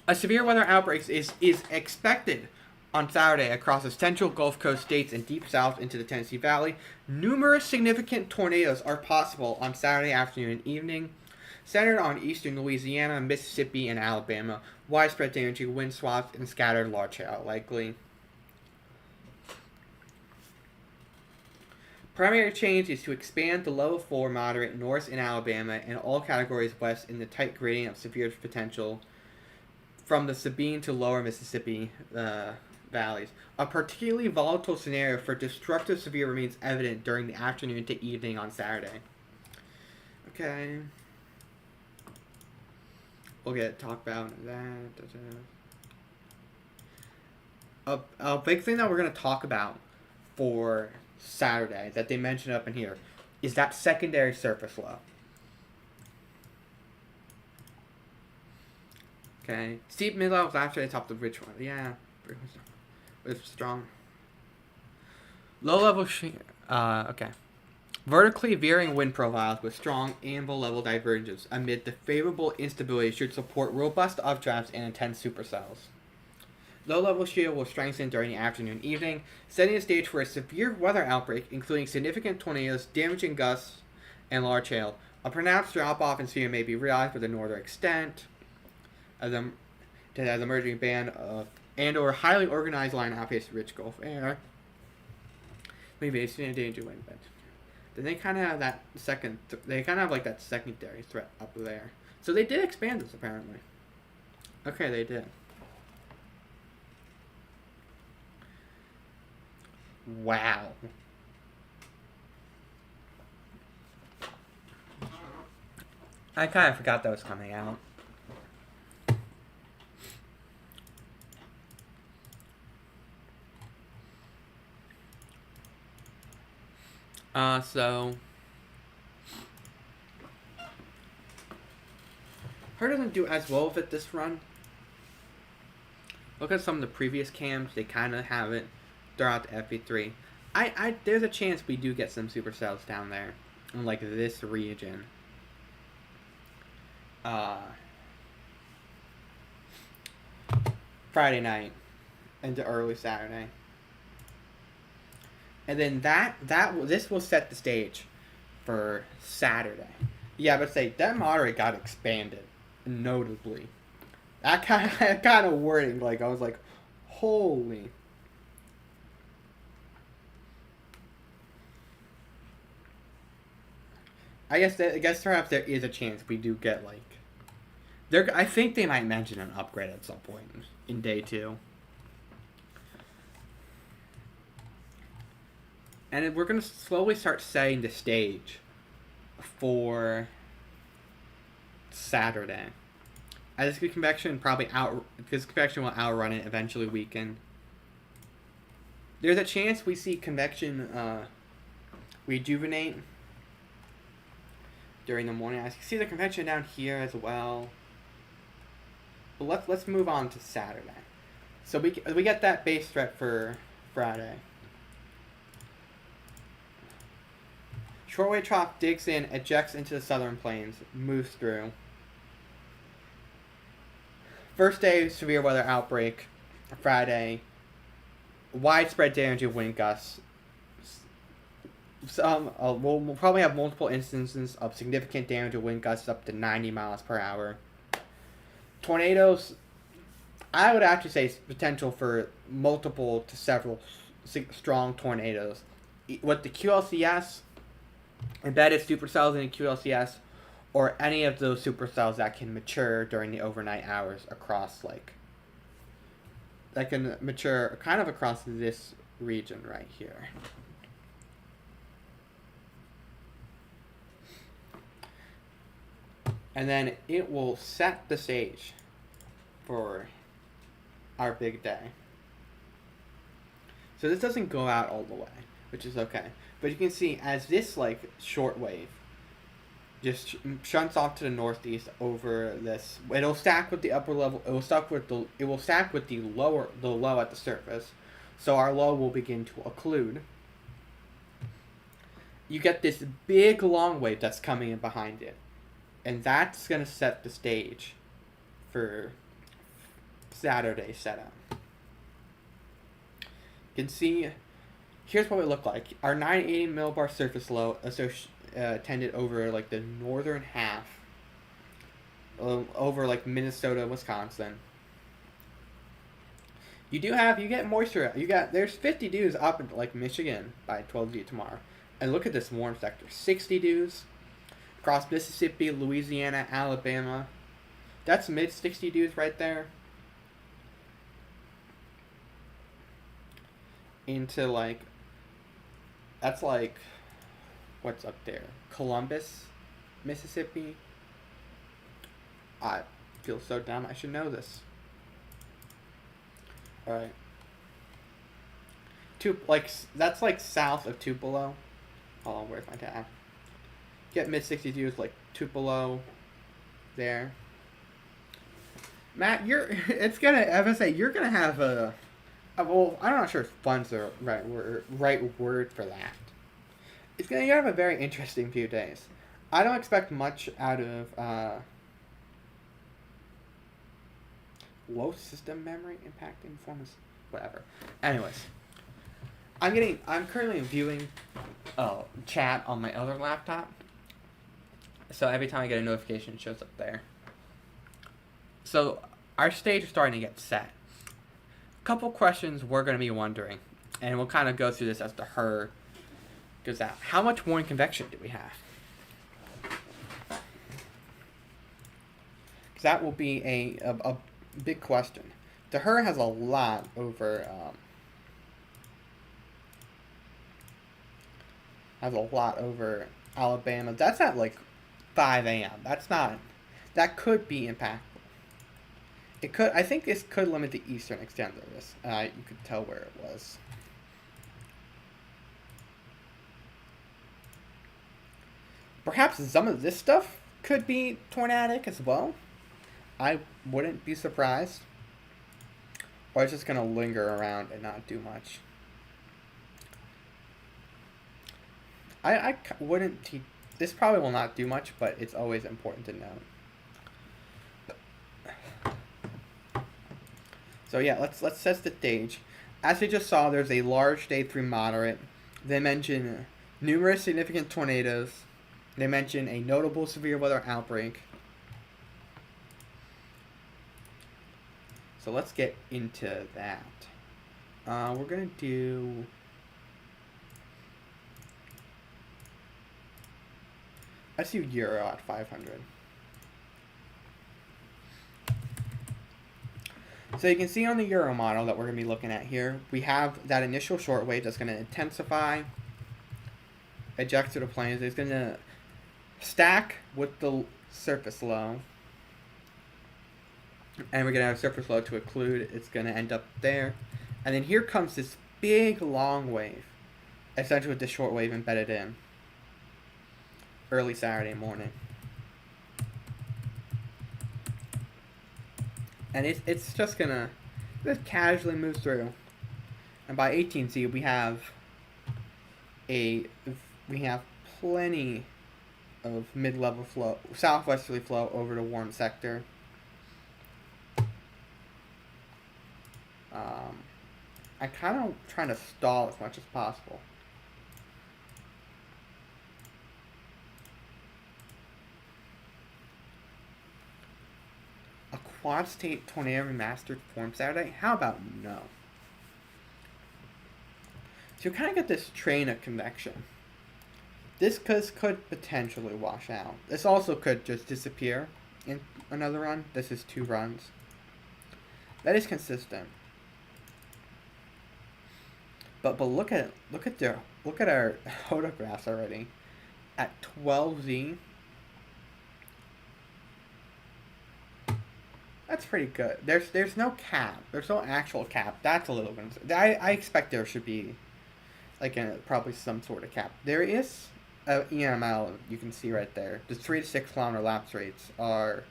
A severe weather outbreak is expected on Saturday across the central Gulf Coast states and deep south into the Tennessee Valley. Numerous significant tornadoes are possible on Saturday afternoon and evening, centered on eastern Louisiana, Mississippi, and Alabama. Widespread damage, wind swaths, and scattered large hail likely. Primary change is to expand the level 4 moderate north in Alabama and all categories west in the tight gradient of severe potential from the Sabine to lower Mississippi valleys. A particularly volatile scenario for destructive severe remains evident during the afternoon to evening on Saturday. Okay. We'll talk about that. A big thing that we're going to talk about for Saturday that they mentioned up in here is that secondary surface low. Okay. Steep mid-levels after they top the ridge one. Yeah. It's strong. Low level okay. Vertically veering wind profiles with strong anvil level divergence amid the favorable instability should support robust updrafts and intense supercells. Low level shield will strengthen during the afternoon and evening, setting the stage for a severe weather outbreak, including significant tornadoes, damaging gusts, and large hail. A pronounced drop-off in severe may be realized with a northern extent, as emerging band of and/or highly organized line outpaces rich Gulf air. Maybe it's in danger wind, but then they kind of have that they kind of have like that secondary threat up there. So they did expand this apparently. Okay, they did. Wow. I kind of forgot that was coming out. So HER doesn't do as well with it this run. Look at some of the previous cams; they kind of have it throughout the FV3. There's a chance we do get some supercells down there in like this region. Friday night into early Saturday. And then this will set the stage for Saturday. Yeah, but say that moderate got expanded notably. That kind of wording, like I was like, holy. I guess perhaps there is a chance we do get like. I think they might mention an upgrade at some point in day 2. And we're going to slowly start setting the stage for Saturday. As this convection will outrun it, eventually weaken. There's a chance we see convection rejuvenate during the morning. I can see the convention down here as well. But let's move on to Saturday. So we get that base threat for Friday. Shortwave trough digs in, ejects into the southern plains, moves through. First day severe weather outbreak, Friday. Widespread damage of wind gusts. We'll probably have multiple instances of significant damage of wind gusts up to 90 miles per hour. Tornadoes, I would actually say potential for multiple to several strong tornadoes. With the QLCS, embedded supercells in the QLCS, or any of those supercells that can mature during the overnight hours across, that can mature kind of across this region right here. And then it will set the stage for our big day. So this doesn't go out all the way, which is okay. But you can see as this shortwave just shunts off to the northeast over this, it'll stack with the upper level. It will stack with the low at the surface. So our low will begin to occlude. You get this big long wave that's coming in behind it. And that's going to set the stage for Saturday setup. You can see, here's what it looked like. Our 980 millibar surface low tended over the northern half, over Minnesota, Wisconsin. You get moisture. There's 50 dews up in Michigan by 12 tomorrow. And look at this warm sector. 60 dews. Across Mississippi, Louisiana, Alabama. That's mid 60 dews right there. Into that's what's up there? Columbus, Mississippi. I feel so dumb. I should know this. Alright. That's south of Tupelo. Hold on, where's my tab? Get mid 60 dews Tupelo there. Matt, you're gonna have well, I'm not sure if fun's the right word for that. You have a very interesting few days. I don't expect much out of low system memory impacting performance, whatever. Anyways, I'm currently viewing chat on my other laptop. So every time I get a notification, it shows up there. So our stage is starting to get set. A couple questions we're going to be wondering, and we'll kind of go through this as the herd goes out. How much morning convection do we have? Because that will be a big question. The herd has a lot over Alabama. That's at 5 a.m. That could be impactful. I think this could limit the eastern extent of this. You could tell where it was. Perhaps some of this stuff could be tornadic as well. I wouldn't be surprised. Or it's just going to linger around and not do much. I wouldn't... This probably will not do much, but it's always important to note. So yeah, let's set the stage. As we just saw, there's a large day 3 moderate. They mention numerous significant tornadoes. They mention a notable severe weather outbreak. So let's get into that. We're going to do... Let's do Euro at 500. So you can see on the Euro model that we're going to be looking at here, we have that initial shortwave that's going to intensify, eject to the plains. It's going to stack with the surface low. And we're going to have surface low to occlude. It's going to end up there. And then here comes this big long wave. essentially with the shortwave embedded in early Saturday morning. And it's just gonna just casually move through. And by 18Z a we have plenty of mid-level flow, southwesterly flow over the warm sector. I'm kind of trying to stall as much as possible. A quad state tornado remastered form Saturday? How about no? So you kind of get this train of convection. This could potentially wash out. This also could just disappear in another run. This is 2 runs. That is consistent. But look at our photographs already. At 12Z. That's pretty good. There's no cap. There's no actual cap. That's a little bit. I expect there should be like probably some sort of cap. There is a EML you can see right there. The 3 to 6 kilometer lapse rates are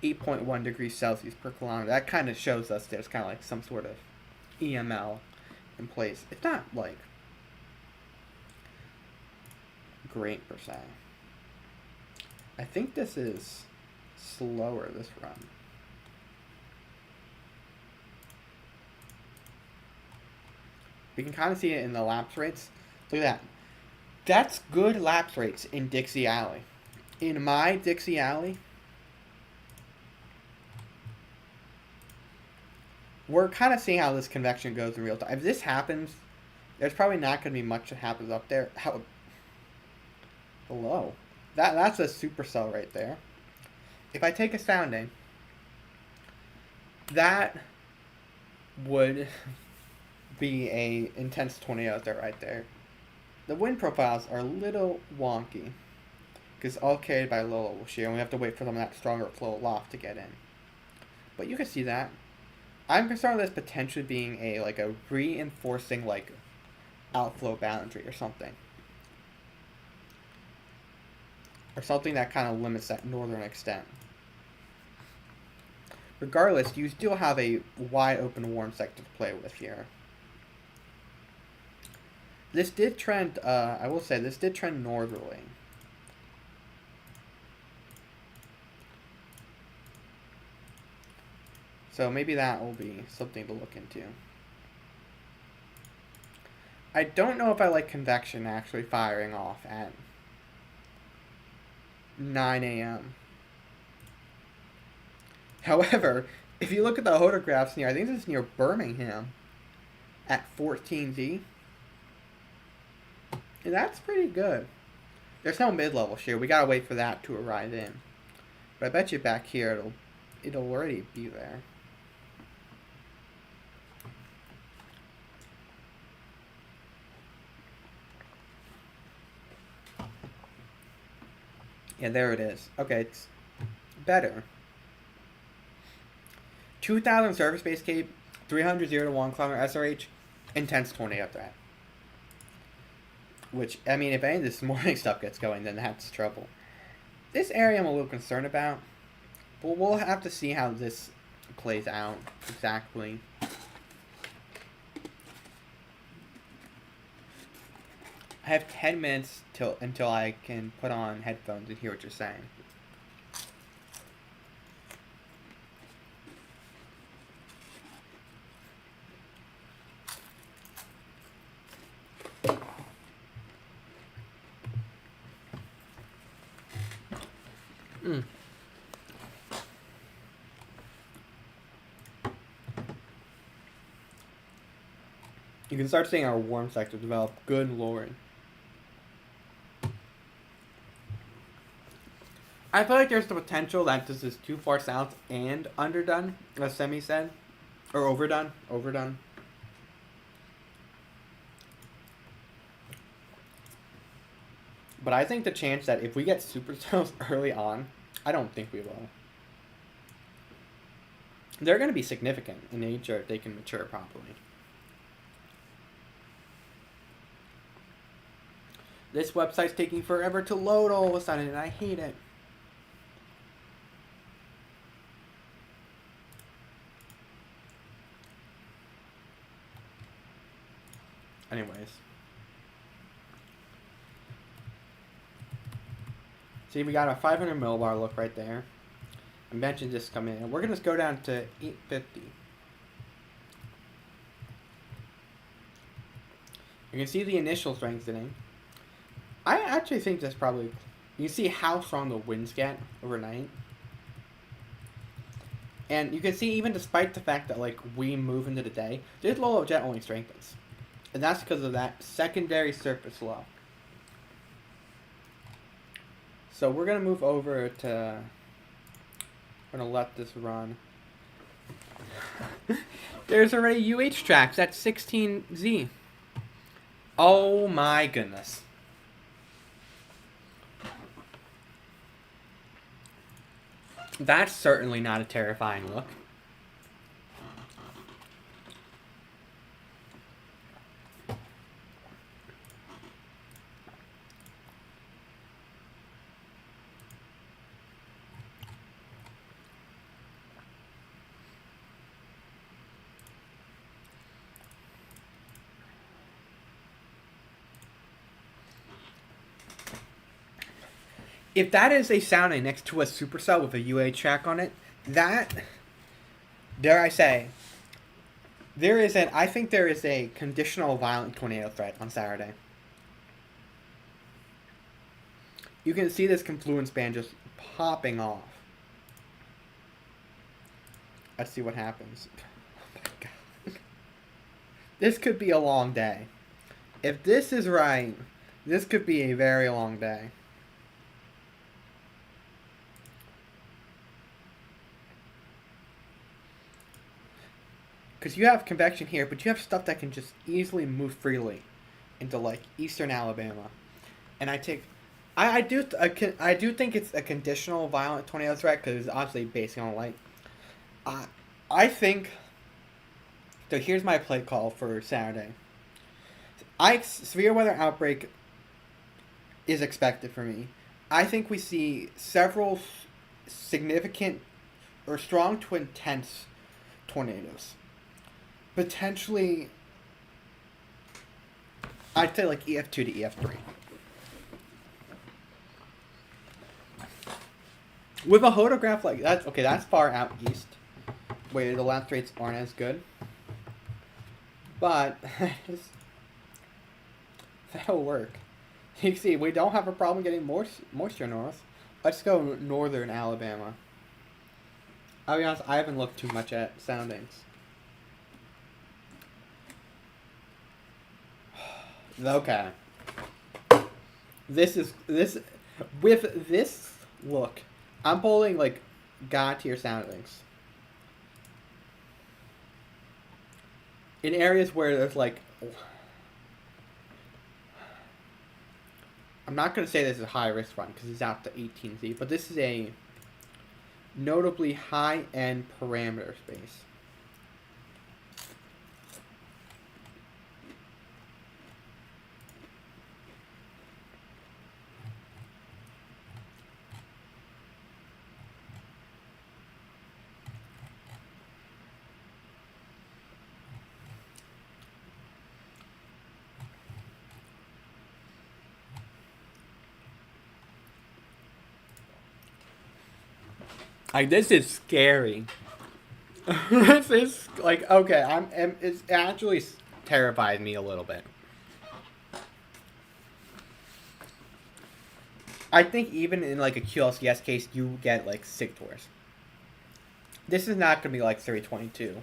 8.1 degrees Celsius per kilometer. That kind of shows us there's kind of like some sort of EML in place. It's not like great per se. I think this is slower this run. We can kind of see it in the lapse rates. Look at that. That's good lapse rates in Dixie Alley. In my Dixie Alley, we're kind of seeing how this convection goes in real time. If this happens, there's probably not going to be much that happens up there. Hello. That's a supercell right there. If I take a sounding, that would be a intense tornado out there right there. The wind profiles are a little wonky because all carried by low level shear, and we have to wait for some of that stronger flow aloft to get in. But you can see that. I'm concerned with this potentially being a reinforcing outflow boundary or something. Or something that kind of limits that northern extent. Regardless, you still have a wide open warm sector to play with here. This did trend, I will say, this did trend northerly. So maybe that will be something to look into. I don't know if I like convection actually firing off at 9 a.m. However, if you look at the photographs near, I think this is near Birmingham, at 14Z. And that's pretty good. There's no mid-level shear. We gotta wait for that to arrive in. But I bet you back here it'll already be there. Yeah, there it is. Okay, it's better. 2,000 surface base cape, 300 0 to 1 kilometer SRH, intense tornado threat. Which, I mean, if any of this morning stuff gets going, then that's trouble. This area I'm a little concerned about, but we'll have to see how this plays out exactly. I have 10 minutes until I can put on headphones and hear what you're saying. You can start seeing our warm sector develop good lowering. I feel like there's the potential that this is too far south and underdone, as Semi said. Or overdone. But I think the chance that if we get supercells early on, I don't think we will. They're going to be significant in nature if they can mature properly. This website's taking forever to load all of a sudden, and I hate it. Anyways. See, we got a 500 millibar look right there. I mentioned this coming in. We're going to go down to 850. You can see the initial strengthening. I actually think that's probably... You can see how strong the winds get overnight. And you can see even despite the fact that like we move into the day, this low jet only strengthens. And that's because of that secondary surface low. So we're going to move over to... I'm going to let this run. There's already UH tracks at 16Z. Oh my goodness. That's certainly not a terrifying look. If that is a sounding next to a supercell with a UA track on it, that, dare I say, I think there is a conditional violent tornado threat on Saturday. You can see this confluence band just popping off. Let's see what happens. Oh my god. This could be a long day. If this is right, this could be a very long day. Because you have convection here, but you have stuff that can just easily move freely into like eastern Alabama, and I do think it's a conditional violent tornado threat because it's obviously based on light. I think. So here's my play call for Saturday. Severe weather outbreak is expected for me. I think we see several significant or strong to intense tornadoes. Potentially, I'd say like EF2 to EF3. With a photograph like that, okay, that's far out east, where the lapse rates aren't as good. But, that'll work. You can see, we don't have a problem getting moisture north. Let's go northern Alabama. I'll be honest, I haven't looked too much at soundings. Okay. With this look, I'm pulling like God tier soundings. In areas where there's like, I'm not going to say this is a high risk run because it's out to 18Z, but this is a notably high end parameter space. Like, this is scary. This is, like, okay, it actually terrifies me a little bit. I think even in, like, a QLCS case, you get, like, SIG tours. This is not going to be like 322.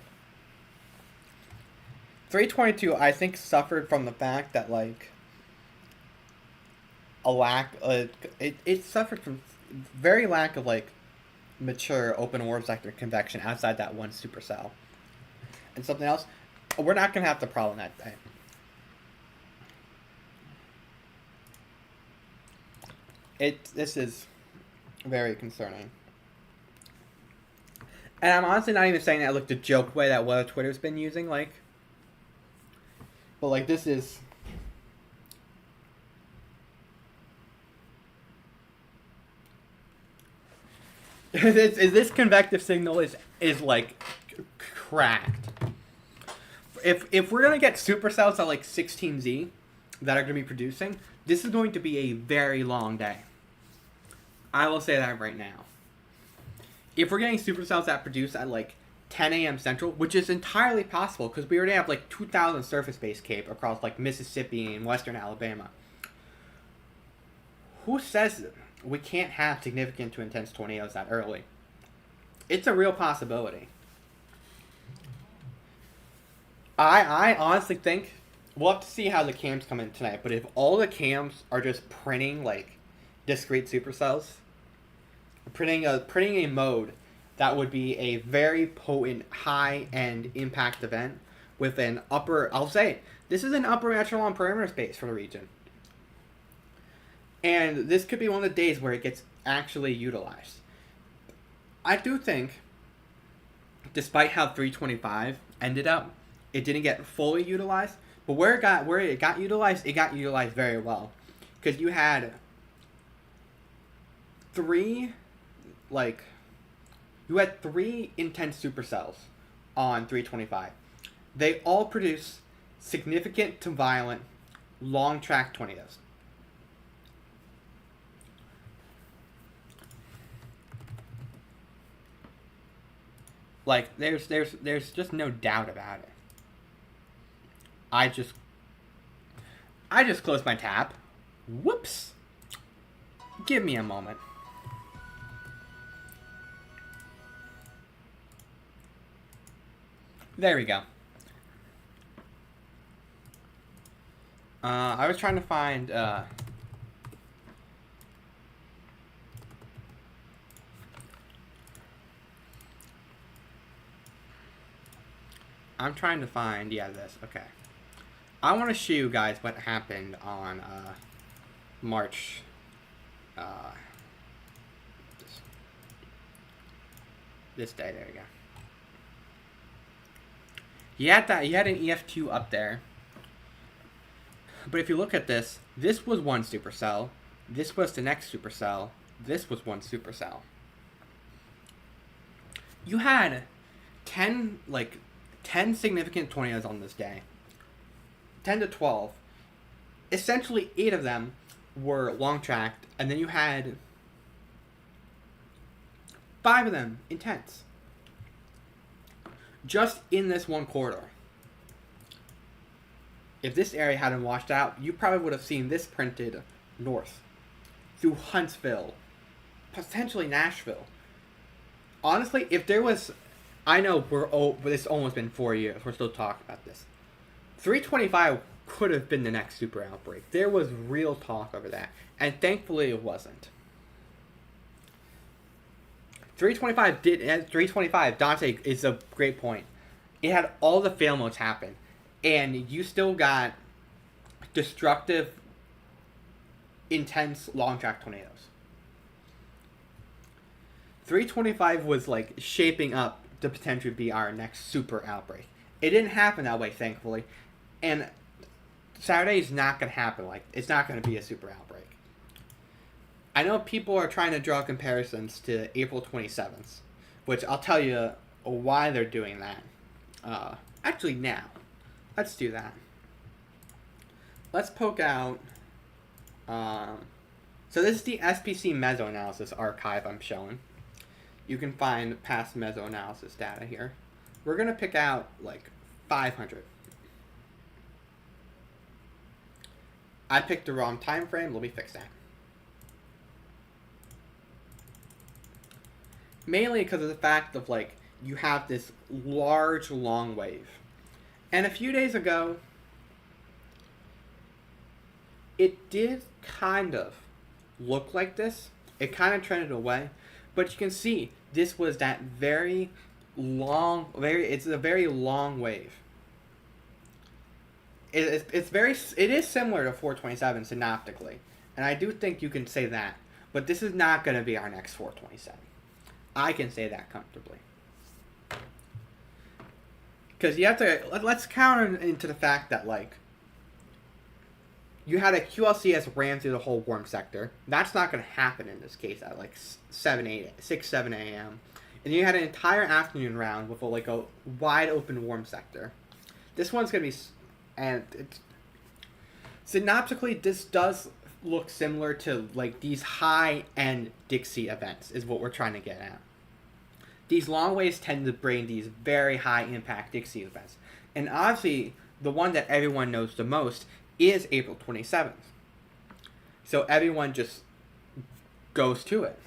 322, I think, suffered from the fact that, like, it suffered from very lack of, like, mature open warp sector convection outside that one supercell. And something else, we're not going to have the problem that day. This is very concerning. And I'm honestly not even saying that like the joke way that what Twitter's been using, like. But like this is this convective signal is like cracked. If we're gonna get supercells at like 16Z that are gonna be producing, this is going to be a very long day. I will say that right now. If we're getting supercells that produce at like 10 a.m. Central, which is entirely possible because we already have like 2,000 surface-based CAPE across like Mississippi and western Alabama. Who says we can't have significant to intense tornadoes that early? It's a real possibility. I honestly think we'll have to see how the cams come in tonight, but if all the cams are just printing like discrete supercells, printing a mode that would be a very potent high-end impact event with an I'll say, this is an upper echelon perimeter space for the region. And this could be one of the days where it gets actually utilized. I do think, despite how 325 ended up, it didn't get fully utilized, but where it got utilized very well. Because you had three intense supercells on 325. They all produce significant to violent long track tornadoes. Like there's just no doubt about it. I just closed my tab. Whoops. Give me a moment. There we go. I was trying to find this. Okay. I want to show you guys what happened on March this day. There we go. You had an EF2 up there. But if you look at this, this was one supercell. This was the next supercell. This was one supercell. You had 10 significant tornadoes on this day. 10 to 12. Essentially 8 of them were long tracked, and then you had 5 of them intense. Just in this one corridor. If this area hadn't washed out, you probably would have seen this printed north, through Huntsville, potentially Nashville. Honestly, if there was, I know it's almost been 4 years, we're still talking about this. 325 could have been the next super outbreak. There was real talk over that, and thankfully it wasn't. 325, Dante is a great point. It had all the fail modes happen, and you still got destructive, intense, long track tornadoes. 325 was like shaping up to potentially be our next super outbreak. It didn't happen that way, thankfully, and Saturday is not going to happen. Like, it's not going to be a super outbreak. I know people are trying to draw comparisons to April 27th, which I'll tell you why they're doing that. Actually, now. Let's do that. Let's poke out... so this is the SPC mesoanalysis archive I'm showing. You can find past mesoanalysis data here. We're going to pick out, like, 500. I picked the wrong time frame. Let me fix that. Mainly because of the fact of, like, you have this large, long wave. And a few days ago, it did kind of look like this. It kind of trended away. But you can see, this was that very long, it's a very long wave. It is similar to 427 synoptically. And I do think you can say that. But this is not going to be our next 427. I can say that comfortably. Because you have to... Let's counter into the fact that, like... you had a QLCS ran through the whole warm sector. That's not going to happen in this case at like 7 a.m. And you had an entire afternoon round with a wide open warm sector. This one's going to be, and it's, synoptically, this does look similar to like these high-end Dixie events is what we're trying to get at. These long waves tend to bring these very high-impact Dixie events. And obviously, the one that everyone knows the most is April 27th. So everyone just goes to it.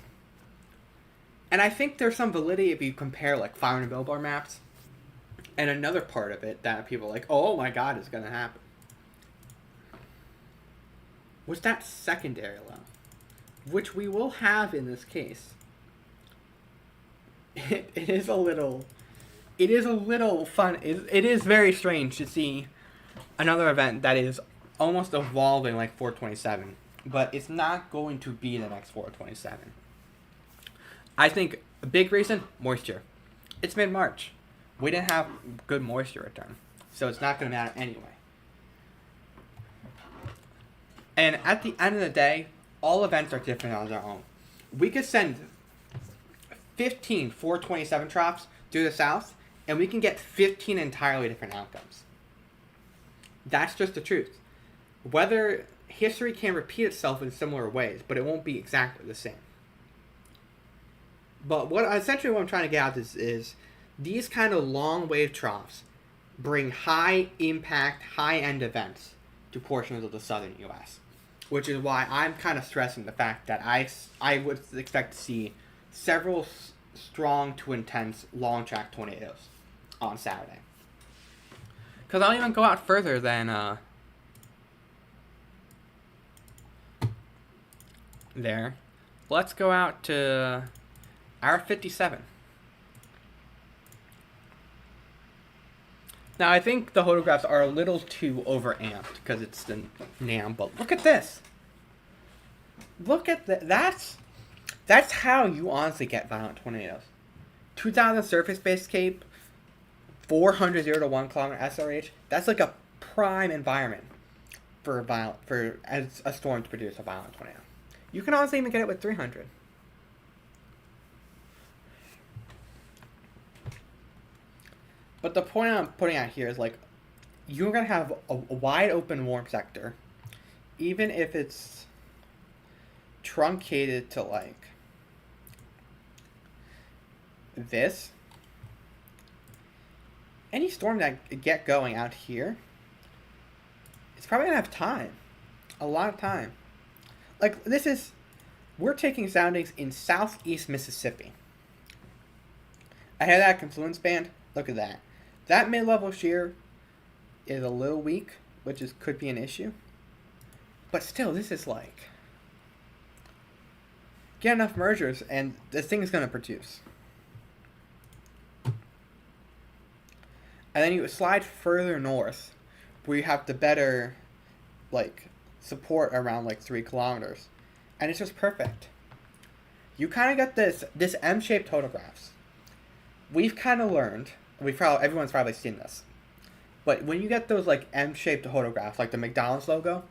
And I think there's some validity if you compare like Fire and Billboard maps and another part of it that people are like, oh my god, it's going to happen. Was that secondary alone, which we will have in this case. It is a little fun. It is very strange to see another event that is almost evolving like 427, but it's not going to be the next 427. I think a big reason, moisture. It's mid-March. We didn't have good moisture return, so it's not going to matter anyway. And at the end of the day, all events are different on their own. We could send 15 427 drops through the south, and we can get 15 entirely different outcomes. That's just the truth. Whether history can repeat itself in similar ways, but it won't be exactly the same. But what I'm trying to get at is these kind of long wave troughs bring high impact, high end events to portions of the southern U.S., which is why I'm kind of stressing the fact that I would expect to see several strong to intense long track tornadoes on Saturday. Because I'll even go out further than there. Let's go out to hour 57. Now, I think the photographs are a little too overamped because it's the NAM, but look at this. Look at that. That's how you honestly get violent tornadoes. 2,000 surface-based cape, 400 0 to 1 kilometer SRH. That's like a prime environment for a storm to produce a violent tornado. You can honestly even get it with 300. But the point I'm putting out here is like, you're going to have a wide open warm sector, even if it's truncated to like this. Any storm that get going out here, it's probably going to have time. A lot of time. Like, we're taking soundings in southeast Mississippi. I had that confluence band. Look at that. That mid-level shear is a little weak, which could be an issue. But still, this is like, get enough mergers and this thing is going to produce. And then you slide further north, where you have the better, like, support around like 3 kilometers, and it's just perfect. You kind of get this M-shaped photographs. We've kind of learned. Everyone's probably seen this, but when you get those like M-shaped photographs, like the McDonald's logo,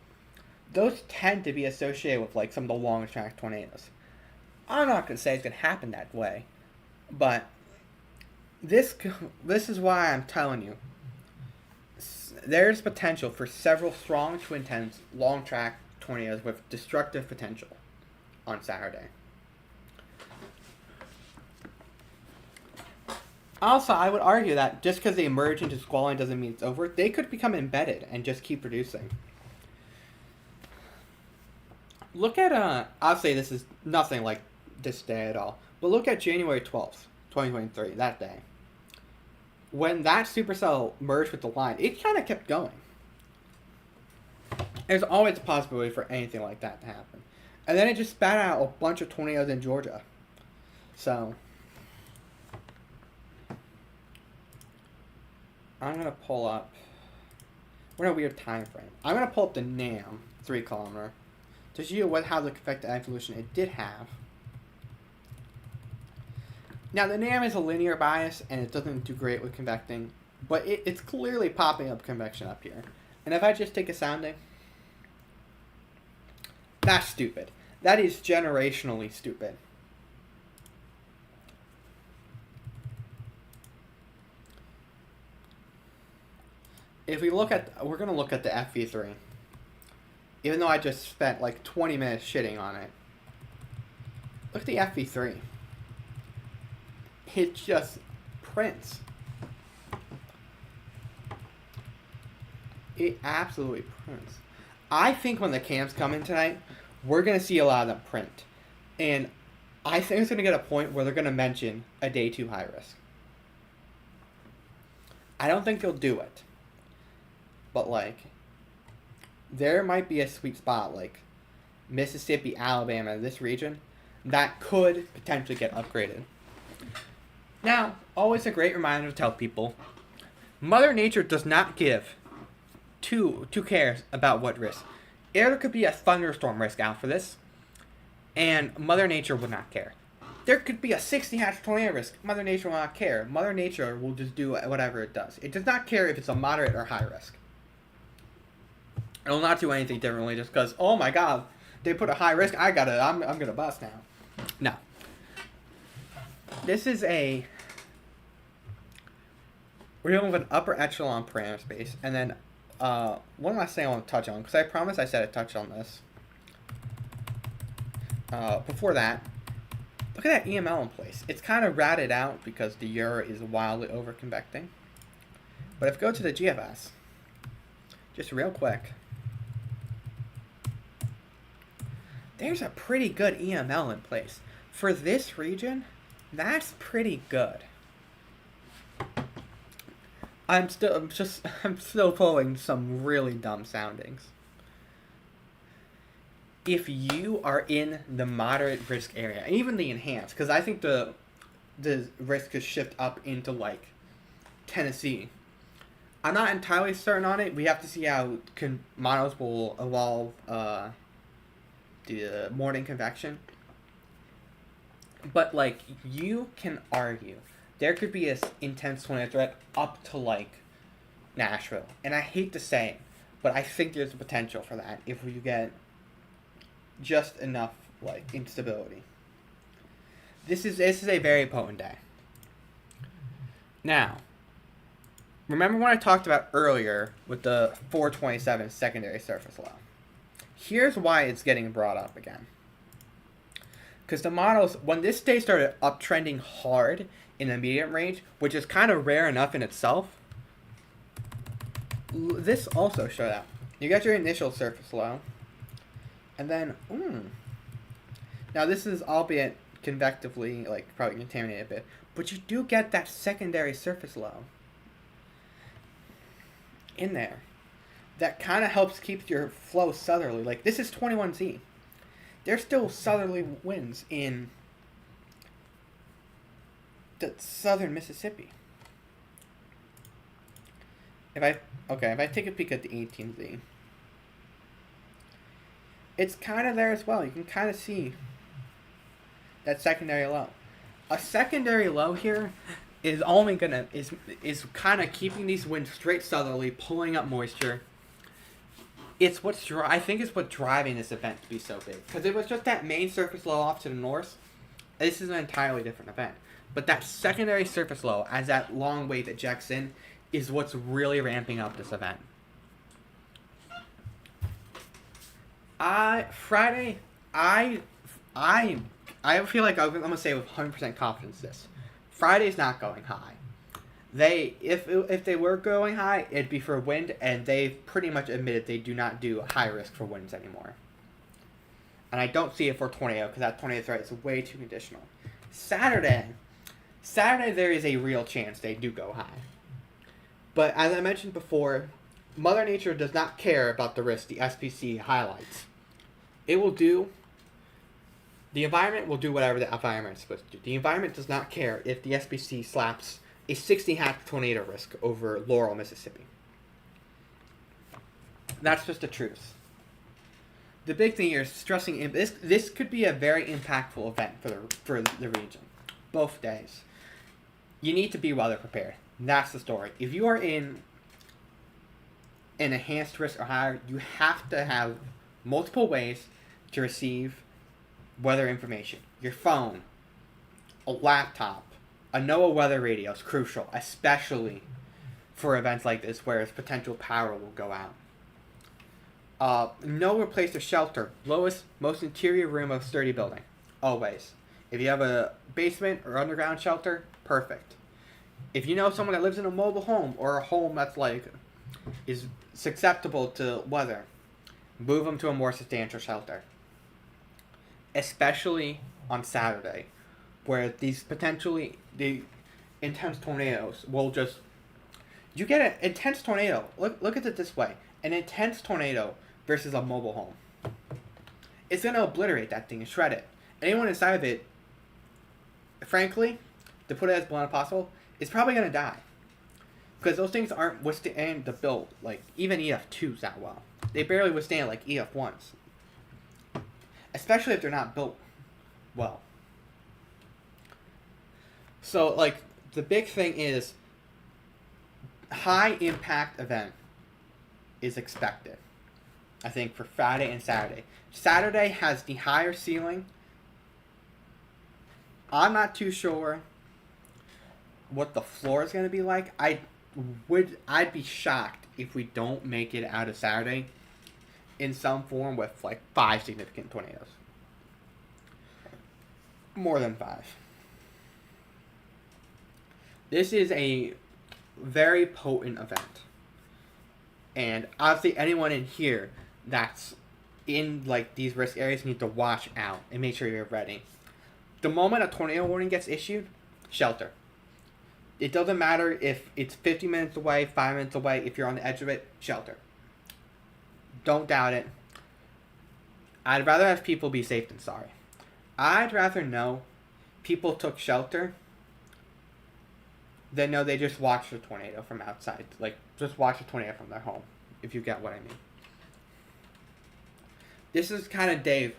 those tend to be associated with like some of the long track tornadoes. I'm not gonna say it's gonna happen that way, but this is why I'm telling you. There's potential for several strong to intense long track tornadoes with destructive potential on Saturday. Also, I would argue that just because they emerge into squalling doesn't mean it's over. They could become embedded and just keep producing. Look at, obviously this is nothing like this day at all, but look at January 12th, 2023, that day. When that supercell merged with the line, it kind of kept going. There's always a possibility for anything like that to happen. And then it just spat out a bunch of tornadoes in Georgia. So I'm going to pull up, we're in a weird time frame. I'm going to pull up the NAM 3 kilometer to show you how the convective evolution it did have. Now the NAM is a linear bias and it doesn't do great with convecting, but it's clearly popping up convection up here. And if I just take a sounding, That's stupid. That is generationally stupid. If we look at, we're going to look at the FV3. Even though I just spent like 20 minutes shitting on it. Look at the FV3. It just prints. It absolutely prints. I think when the cams come in tonight, we're going to see a lot of them print. And I think it's going to get a point where they're going to mention a day 2 high risk. I don't think they'll do it. But, like, there might be a sweet spot, like Mississippi, Alabama, this region, that could potentially get upgraded. Now, always a great reminder to tell people, Mother Nature does not give two cares about what risk. There could be a thunderstorm risk out for this, and Mother Nature would not care. There could be a 60 hatch tornado risk. Mother Nature will not care. Mother Nature will just do whatever it does. It does not care if it's a moderate or high risk. It will not do anything differently just because, oh my god, they put a high risk, I'm gonna bust now. No. This is we're dealing with an upper echelon parameter space, and then one last thing I want to touch on, because I promised I said I'd touch on this. Before that, look at that EML in place. It's kind of ratted out because the Euro is wildly over-convecting. But if we go to the GFS, just real quick, there's a pretty good EML in place. For this region, that's pretty good. I'm still pulling some really dumb soundings. If you are in the moderate risk area, and even the enhanced, because I think the risk could shift up into like Tennessee. I'm not entirely certain on it. We have to see how models will evolve the morning convection. But like, you can argue there could be an intense tornado threat up to like Nashville, and I hate to say it, but I think there's a potential for that if we get just enough like instability. This is a very potent day. Now, remember when I talked about earlier with the 427 secondary surface low? Here's why it's getting brought up again. Because the models, when this day started uptrending hard in the medium range, which is kind of rare enough in itself, this also showed up. You got your initial surface low, and then, now this is albeit convectively, like, probably contaminated a bit, but you do get that secondary surface low in there. That kind of helps keep your flow southerly. Like, this is 21Z. There's still southerly winds in the southern Mississippi. If I take a peek at the 18Z, it's kind of there as well. You can kind of see that secondary low. A secondary low here is only gonna is kind of keeping these winds straight southerly, pulling up moisture. It's I think it's what's driving this event to be so big. Because it was just that main surface low off to the north. This is an entirely different event. But that secondary surface low, as that long wave ejects in, is what's really ramping up this event. Friday, I feel like I'm gonna say with 100% confidence this. Friday's not going high. If they were going high, it'd be for wind, and they've pretty much admitted they do not do high risk for winds anymore. And I don't see it for tornado, because that tornado threat is way too conditional. Saturday there is a real chance they do go high. But as I mentioned before, Mother Nature does not care about the risk the SPC highlights. The environment will do whatever the environment is supposed to do. The environment does not care if the SPC slaps a 60 hatch tornado risk over Laurel, Mississippi. That's just the truth. The big thing here is stressing this could be a very impactful event for the region. Both days. You need to be weather prepared. That's the story. If you are in an enhanced risk or higher, you have to have multiple ways to receive weather information. Your phone, a laptop, a NOAA weather radio is crucial, especially for events like this where potential power will go out. No replace the shelter. Lowest, most interior room of sturdy building. Always. If you have a basement or underground shelter, perfect. If you know someone that lives in a mobile home or a home that's is susceptible to weather, move them to a more substantial shelter. Especially on Saturday, where the intense tornadoes will just... You get an intense tornado. Look at it this way. An intense tornado versus a mobile home. It's going to obliterate that thing and shred it. Anyone inside of it, frankly, to put it as blunt as possible, is probably going to die. Because those things aren't withstand the build, even EF2s that well. They barely withstand EF1s. Especially if they're not built well. So, the big thing is, high impact event is expected, I think, for Friday and Saturday. Saturday has the higher ceiling. I'm not too sure what the floor is going to be like. I'd be shocked if we don't make it out of Saturday in some form with 5 significant tornadoes. More than 5. This is a very potent event. And obviously anyone in here that's in these risk areas need to watch out and make sure you're ready. The moment a tornado warning gets issued, shelter. It doesn't matter if it's 50 minutes away, 5 minutes away, if you're on the edge of it, shelter. Don't doubt it. I'd rather have people be safe than sorry. I'd rather know people took shelter than know they just watched a tornado from outside. Just watch a tornado from their home, if you get what I mean. This is kind of days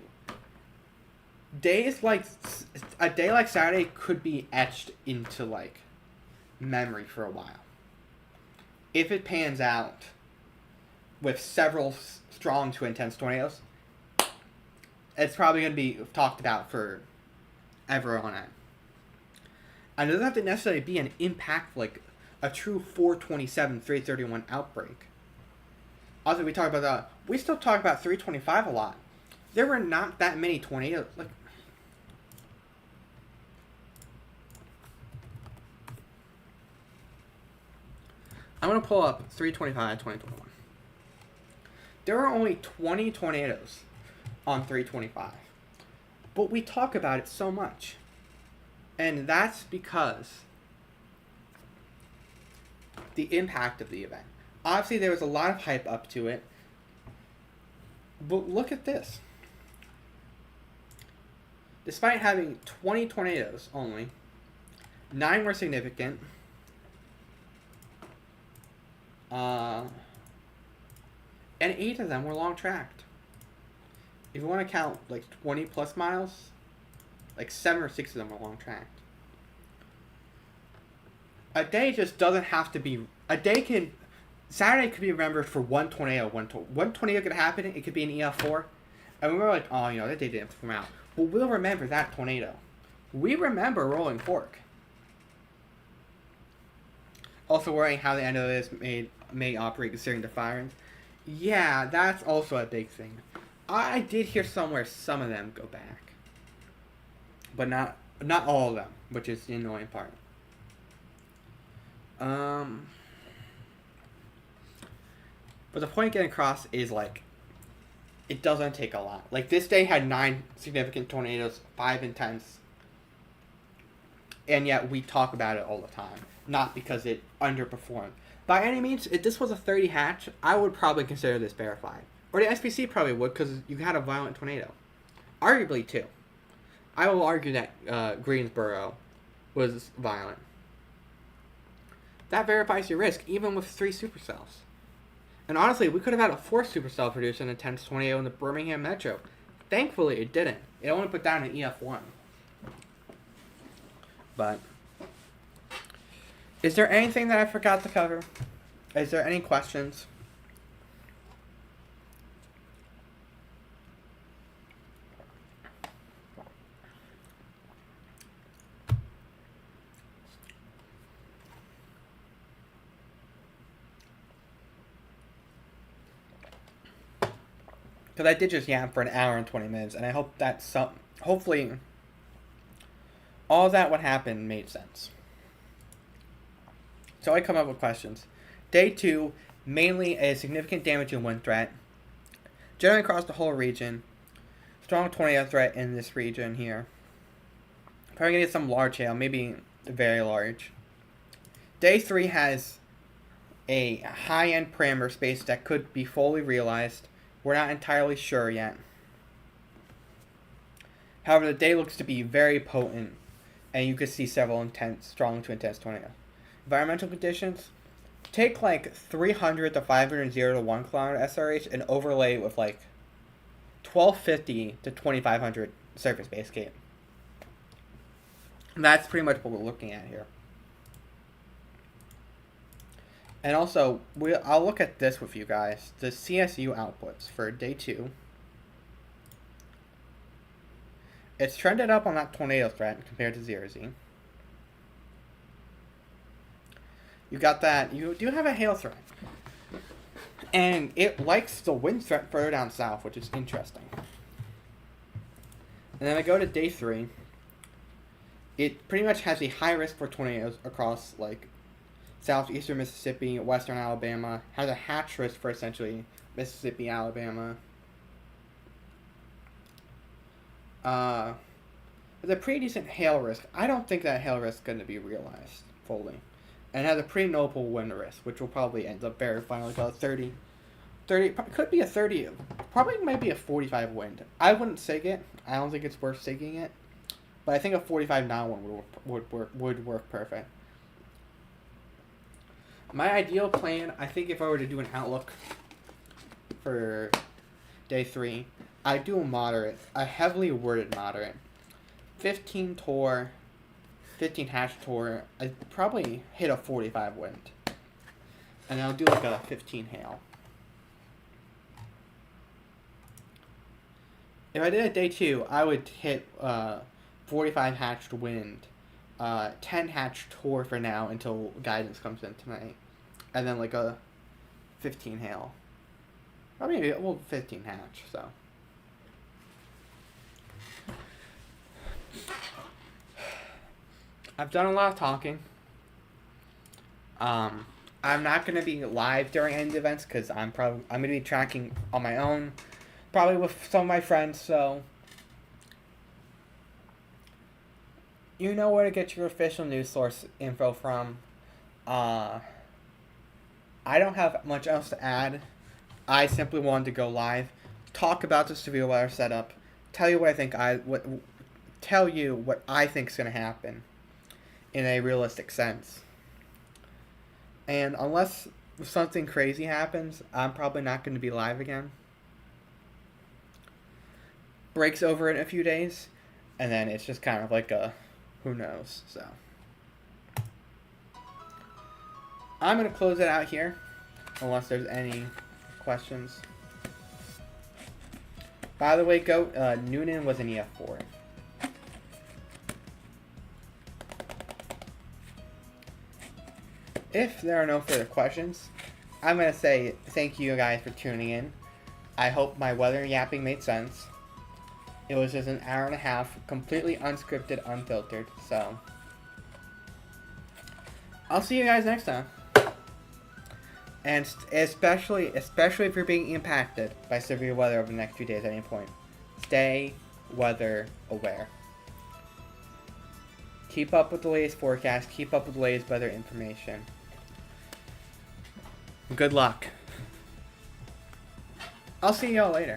a day like Saturday could be etched into memory for a while. If it pans out with several strong to intense tornadoes, it's probably going to be talked about for ever on end. And it doesn't have to necessarily be an impact a true 427, 331 outbreak. Also, we still talk about 325 a lot. There were not that many tornadoes. I'm going to pull up 325, 2021. There are only 20 tornadoes on 325. But we talk about it so much. And that's because the impact of the event. Obviously, there was a lot of hype up to it. But look at this. Despite having 20 tornadoes only, 9 were significant. And 8 of them were long-tracked. If you want to count 20 plus miles, 7 or 6 of them were long-tracked. A day just doesn't have to be... Saturday could be remembered for one tornado. One tornado could happen, it could be an EF4. And we're that day didn't come out. But we'll remember that tornado. We remember Rolling Fork. Also worrying how the end of this may operate considering the firings. Yeah, that's also a big thing. I did hear somewhere some of them go back. But not all of them, which is the annoying part. But the point getting across is it doesn't take a lot. This day had 9 significant tornadoes, 5 intense. And yet we talk about it all the time. Not because it underperformed. By any means, if this was a 30 hatch, I would probably consider this verified. Or the SPC probably would, because you had a violent tornado. Arguably, too. I will argue that Greensboro was violent. That verifies your risk, even with 3 supercells. And honestly, we could have had a 4th supercell produce an intense tornado in the Birmingham Metro. Thankfully, it didn't. It only put down an EF1. But is there anything that I forgot to cover? Is there any questions? Because I did just yap for an hour and 20 minutes, and I hope that hopefully all that what happened made sense. So I come up with questions. Day 2, mainly a significant damage and wind threat. Generally across the whole region. Strong tornado threat in this region here. Probably gonna get some large hail, maybe very large. Day 3 has a high-end parameter space that could be fully realized. We're not entirely sure yet. However, the day looks to be very potent, and you could see several strong to intense tornadoes. Environmental conditions, take like 300 to 500 0 to 1 kilometer SRH and overlay with like 1250 to 2500 surface base cape. And that's pretty much what we're looking at here. And also, I'll look at this with you guys. The CSU outputs for day 2. It's trended up on that tornado threat compared to 0Z. You got that. You do have a hail threat. And it likes the wind threat further down south, which is interesting. And then I go to day 3. It pretty much has a high risk for tornadoes across like southeastern Mississippi, western Alabama. Has a hatch risk for essentially Mississippi, Alabama. There's a pretty decent hail risk. I don't think that hail risk is going to be realized fully. And it has a pretty notable wind risk, which will probably end up verifying like a 30, could be a 30, probably might be a 45 wind. I wouldn't sig it. I don't think it's worth sigging it. But I think a 45 knot one would work perfect. My ideal plan, I think if I were to do an outlook for day 3, I'd do a moderate, a heavily worded moderate. 15 Tor, 15 hash Tor, I'd probably hit a 45 wind. And I'll do like a 15 hail. If I did a day 2, I would hit 45 hatched wind, 10 hatched Tor for now until guidance comes in tonight. And then like a 15 hail. Probably, well, 15 hatch, so. I've done a lot of talking. I'm not going to be live during any events because I'm going to be tracking on my own, probably with some of my friends, so you know where to get your official news source info from. I don't have much else to add. I simply wanted to go live, talk about the severe weather setup, tell you what I think tell you what I think is going to happen in a realistic sense. And unless something crazy happens, I'm probably not going to be live again. Breaks over in a few days, and then it's just kind of like a who knows, so. I'm going to close it out here, unless there's any questions. By the way, Noonan was an EF4. If there are no further questions, I'm going to say thank you guys for tuning in. I hope my weather yapping made sense. It was just an hour and a half, completely unscripted, unfiltered, so. I'll see you guys next time. And especially if you're being impacted by severe weather over the next few days at any point, stay weather aware. Keep up with the latest forecast, keep up with the latest weather information. Good luck. I'll see y'all later.